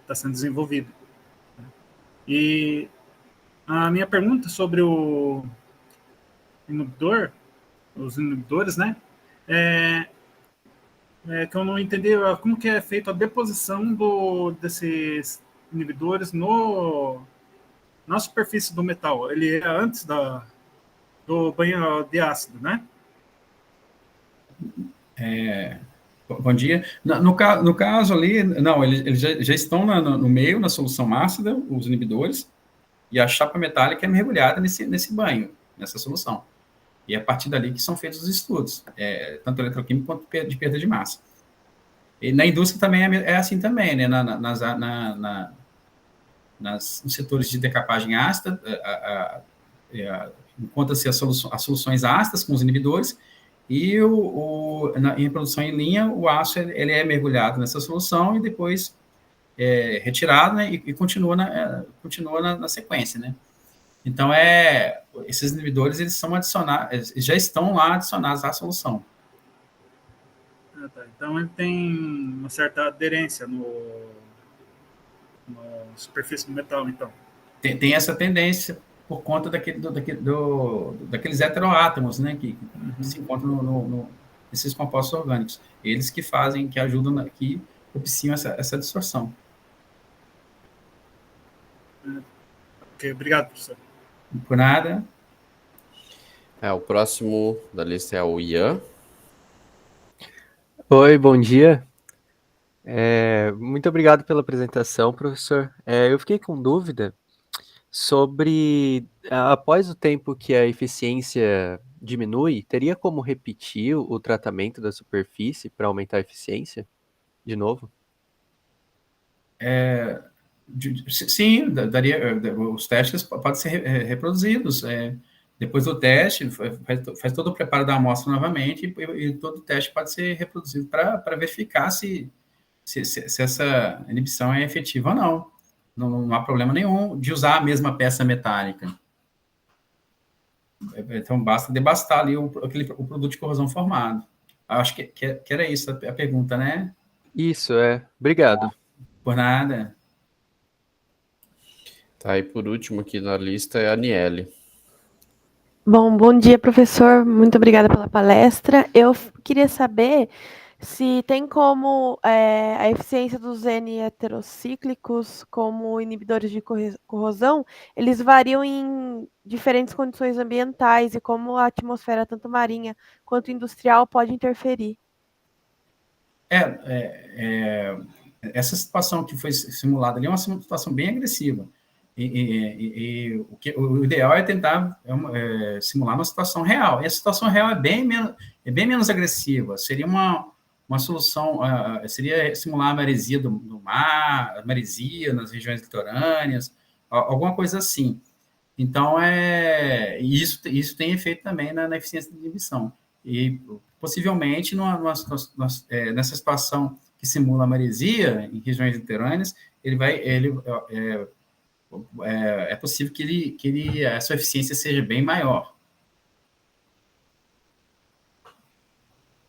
está sendo desenvolvido. E a minha pergunta sobre o inibidor, os inibidores, né? Que eu não entendi como que é feita a deposição desses inibidores na superfície do metal. Ele é antes do banho de ácido, né? Bom dia. No caso ali, não, eles já estão no meio, na solução ácida, os inibidores, e a chapa metálica é mergulhada nesse banho, nessa solução. E é a partir dali que são feitos os estudos, tanto eletroquímico quanto de perda de massa. E na indústria também é assim também, né? Nos setores de decapagem ácida, encontra-se as soluções ácidas com os inibidores, e em produção em linha, o aço ele é mergulhado nessa solução e depois retirado, né, e continua na sequência, né? Então, esses inibidores, eles são adicionados, já estão lá adicionados à solução. Tá. Então, ele tem uma certa aderência superfície do metal, então. Tem essa tendência por conta daqueles heteroátomos, né, que se encontram nesses compostos orgânicos. Eles que fazem, que ajudam, que propiciam essa distorção. Ok, obrigado, professor. Por nada. O próximo da lista é o Ian. Oi, bom dia. Muito obrigado pela apresentação, professor. Eu fiquei com dúvida sobre, após o tempo que a eficiência diminui, teria como repetir o tratamento da superfície para aumentar a eficiência de novo? Sim, daria, os testes podem ser reproduzidos. Depois do teste, faz todo o preparo da amostra novamente e todo o teste pode ser reproduzido para verificar se essa inibição é efetiva ou não. Não há problema nenhum de usar a mesma peça metálica. Então, basta debastar ali o produto de corrosão formado. Acho que era isso a pergunta, né? Isso, obrigado. Por nada. Tá, e por último aqui na lista é a Aniele. Bom dia, professor. Muito obrigada pela palestra. Eu queria saber se tem como a eficiência dos N-heterocíclicos como inibidores de corrosão, eles variam em diferentes condições ambientais e como a atmosfera, tanto marinha quanto industrial, pode interferir. Essa situação que foi simulada ali é uma situação bem agressiva. O ideal é tentar simular uma situação real. E a situação real é bem menos agressiva. Seria uma solução, seria simular a maresia do mar, a maresia nas regiões litorâneas, alguma coisa assim. Então, isso tem efeito também na eficiência de inibição. E, possivelmente, nessa situação que simula a maresia em regiões litorâneas, é possível que a sua eficiência seja bem maior.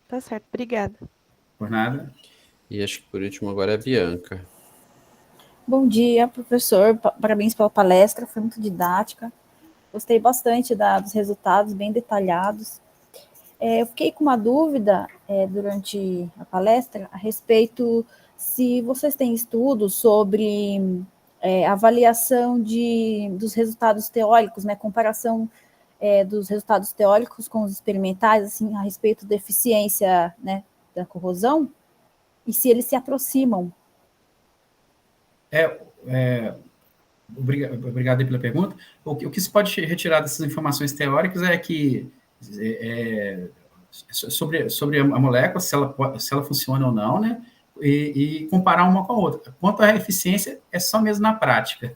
Tá certo, obrigada. Por nada. E acho que por último agora é a Bianca. Bom dia, professor. Parabéns pela palestra, foi muito didática. Gostei bastante dos resultados, bem detalhados. Eu fiquei com uma dúvida durante a palestra a respeito se vocês têm estudos sobre avaliação dos resultados teóricos, né, comparação dos resultados teóricos com os experimentais, assim, a respeito da eficiência, né, da corrosão, e se eles se aproximam. Obrigado pela pergunta. O que se pode retirar dessas informações teóricas é que sobre a molécula, se ela funciona ou não, né? E comparar uma com a outra. Quanto à eficiência, é só mesmo na prática.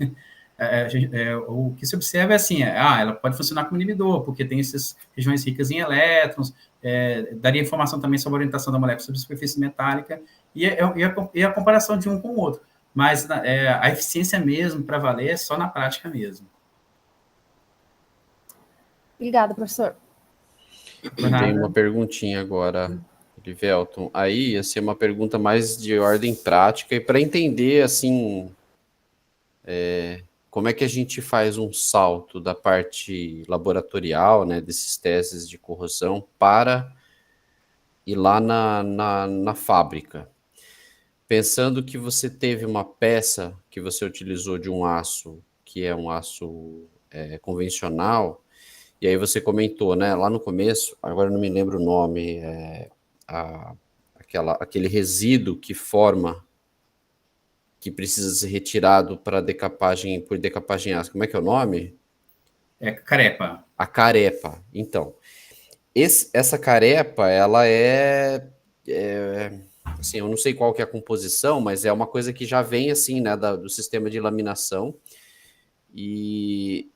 O que se observa é assim, ela pode funcionar como inibidor, porque tem essas regiões ricas em elétrons, daria informação também sobre a orientação da molécula sobre a superfície metálica, e a comparação de um com o outro. Mas a eficiência mesmo, para valer, é só na prática mesmo. Obrigada, professor. Tem uma perguntinha agora, Livelton. Aí ia ser uma pergunta mais de ordem prática e para entender, assim, como é que a gente faz um salto da parte laboratorial, né, desses testes de corrosão para ir lá na fábrica. Pensando que você teve uma peça que você utilizou de um aço, que é um aço convencional, e aí você comentou, né, lá no começo, agora eu não me lembro o nome, aquele resíduo que forma, que precisa ser retirado para decapagem, por decapagem ácida. Como é que é o nome? Carepa. A carepa. Então, essa carepa, ela assim, eu não sei qual que é a composição, mas é uma coisa que já vem assim, né, do sistema de laminação. E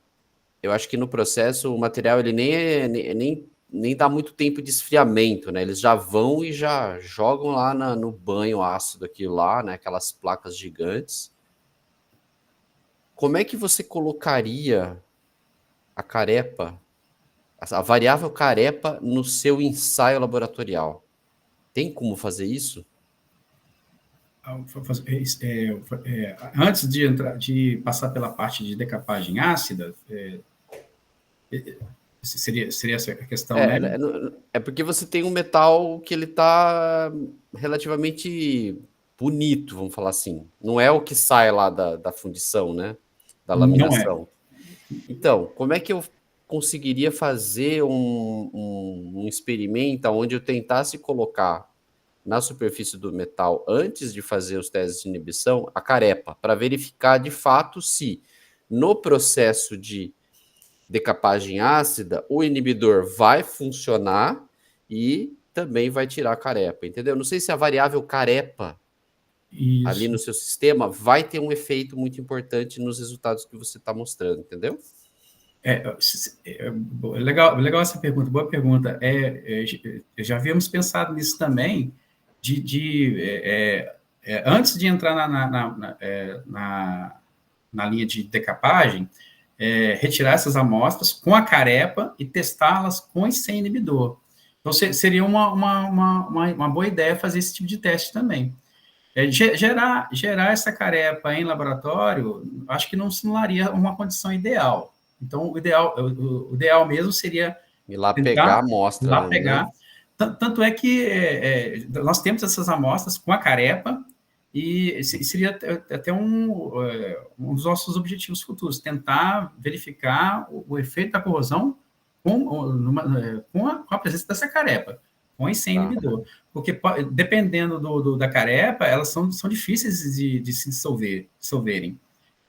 eu acho que no processo o material ele nem dá muito tempo de esfriamento, né? Eles já vão e já jogam lá no banho ácido aquilo lá, né? Aquelas placas gigantes. Como é que você colocaria a carepa, a variável carepa no seu ensaio laboratorial? Tem como fazer isso? Antes de passar pela parte de decapagem ácida, seria essa a questão, né? É porque você tem um metal que ele está relativamente bonito, vamos falar assim. Não é o que sai lá da fundição, né? Da laminação. Então, como é que eu conseguiria fazer um experimento onde eu tentasse colocar na superfície do metal, antes de fazer os testes de inibição, a carepa, para verificar de fato se no processo de decapagem ácida, o inibidor vai funcionar e também vai tirar a carepa, entendeu? Não sei se a variável carepa ali no seu sistema vai ter um efeito muito importante nos resultados que você está mostrando, entendeu? Legal essa pergunta, boa pergunta. Já havíamos pensado nisso também, antes de entrar na linha de decapagem, retirar essas amostras com a carepa e testá-las com e sem inibidor. Então, seria uma boa ideia fazer esse tipo de teste também. Gerar essa carepa em laboratório, acho que não simularia uma condição ideal. Então, o ideal mesmo seria ir lá pegar a amostra. Ir lá pegar. Né? Tanto é que nós temos essas amostras com a carepa, e seria até um dos nossos objetivos futuros, tentar verificar o efeito da corrosão com a presença dessa carepa, com e sem inibidor. Porque, dependendo da carepa, elas são difíceis de se dissolverem.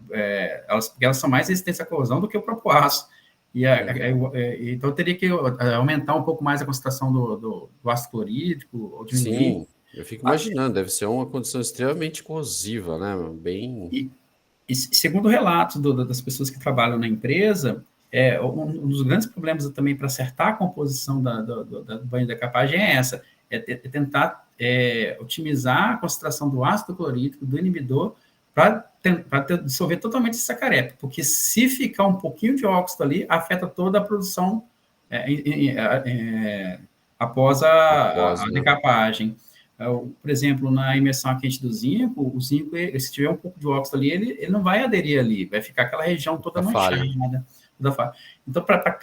Porque elas são mais resistentes à corrosão do que o próprio aço. Então, eu teria que aumentar um pouco mais a concentração do ácido clorídrico, ou diminuir. Sim. Eu fico imaginando, deve ser uma condição extremamente corrosiva, né? Bem... E segundo relatos das pessoas que trabalham na empresa, um dos grandes problemas também para acertar a composição do banho de decapagem é tentar otimizar a concentração do ácido clorídrico, do inibidor, para dissolver totalmente essa carepa, porque se ficar um pouquinho de óxido ali, afeta toda a produção após a decapagem. Por exemplo, na imersão quente do zinco, o zinco, se tiver um pouco de óxido ali, ele não vai aderir ali, vai ficar aquela região toda manchada. Então, para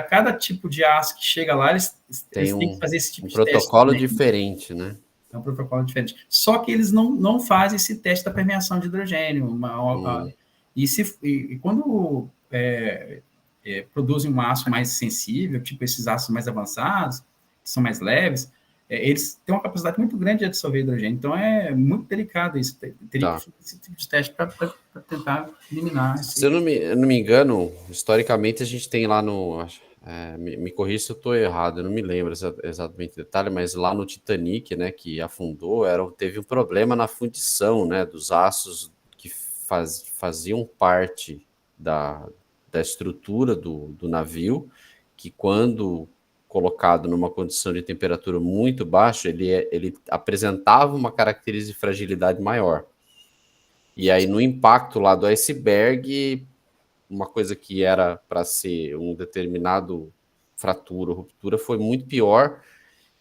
cada tipo de aço que chega lá, eles têm que fazer esse tipo de teste. Um protocolo diferente, né? É um protocolo diferente. Só que eles não fazem esse teste da permeação de hidrogênio. E quando produzem um aço mais sensível, tipo esses aços mais avançados, que são mais leves, eles têm uma capacidade muito grande de absorver hidrogênio. Então, é muito delicado isso. Teria que fazer esse tipo de teste para tentar eliminar. Se eu não me engano, historicamente, a gente tem lá no... me corrija se eu estou errado, eu não me lembro exatamente o detalhe, mas lá no Titanic, né, que afundou, teve um problema na fundição, né, dos aços que faziam parte da estrutura do navio, que quando colocado numa condição de temperatura muito baixa, ele apresentava uma característica de fragilidade maior. E aí, no impacto lá do iceberg, uma coisa que era para ser um determinado fratura ou ruptura foi muito pior,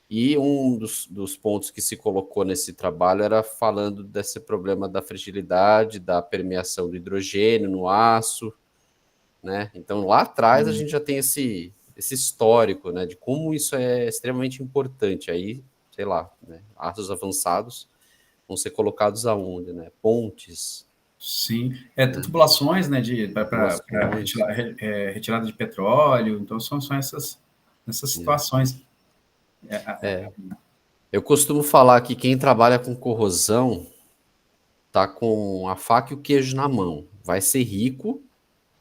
e um dos pontos que se colocou nesse trabalho era falando desse problema da fragilidade, da permeação do hidrogênio no aço, né? Então, lá atrás, a gente já tem esse histórico, né, de como isso é extremamente importante. Aí, sei lá, né, aços avançados vão ser colocados aonde, né? Pontes. Sim, tubulações, né, para retirada de petróleo. Então, são essas situações. Eu costumo falar que quem trabalha com corrosão tá com a faca e o queijo na mão. Vai ser rico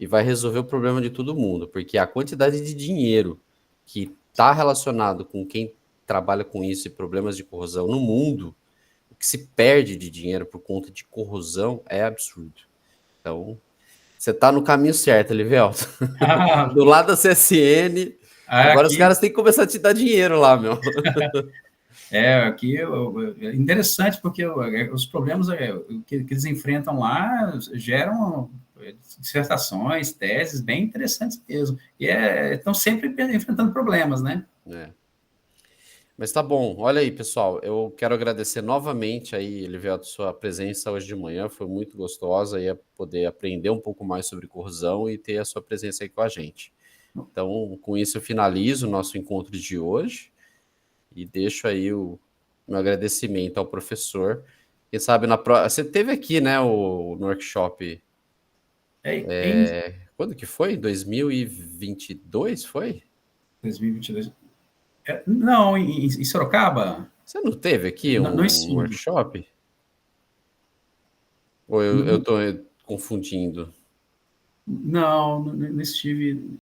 e vai resolver o problema de todo mundo, porque a quantidade de dinheiro que está relacionado com quem trabalha com isso e problemas de corrosão no mundo, o que se perde de dinheiro por conta de corrosão é absurdo. Então, você está no caminho certo, Livelton. Do lado da CSN, agora aqui... os caras têm que começar a te dar dinheiro lá, meu. Aqui é interessante, porque os problemas que eles enfrentam lá geram dissertações, teses bem interessantes mesmo. E estão sempre enfrentando problemas, né? Mas tá bom. Olha aí, pessoal. Eu quero agradecer novamente aí, Elivelto, sua presença hoje de manhã. Foi muito gostosa e poder aprender um pouco mais sobre corrosão e ter a sua presença aí com a gente. Então, com isso, eu finalizo o nosso encontro de hoje e deixo aí o meu agradecimento ao professor. Quem sabe você teve aqui, né, no workshop. Quando que foi? 2022, foi? 2022. Não, em Sorocaba? Você não teve aqui um workshop? Ou eu estou confundindo? Não estive.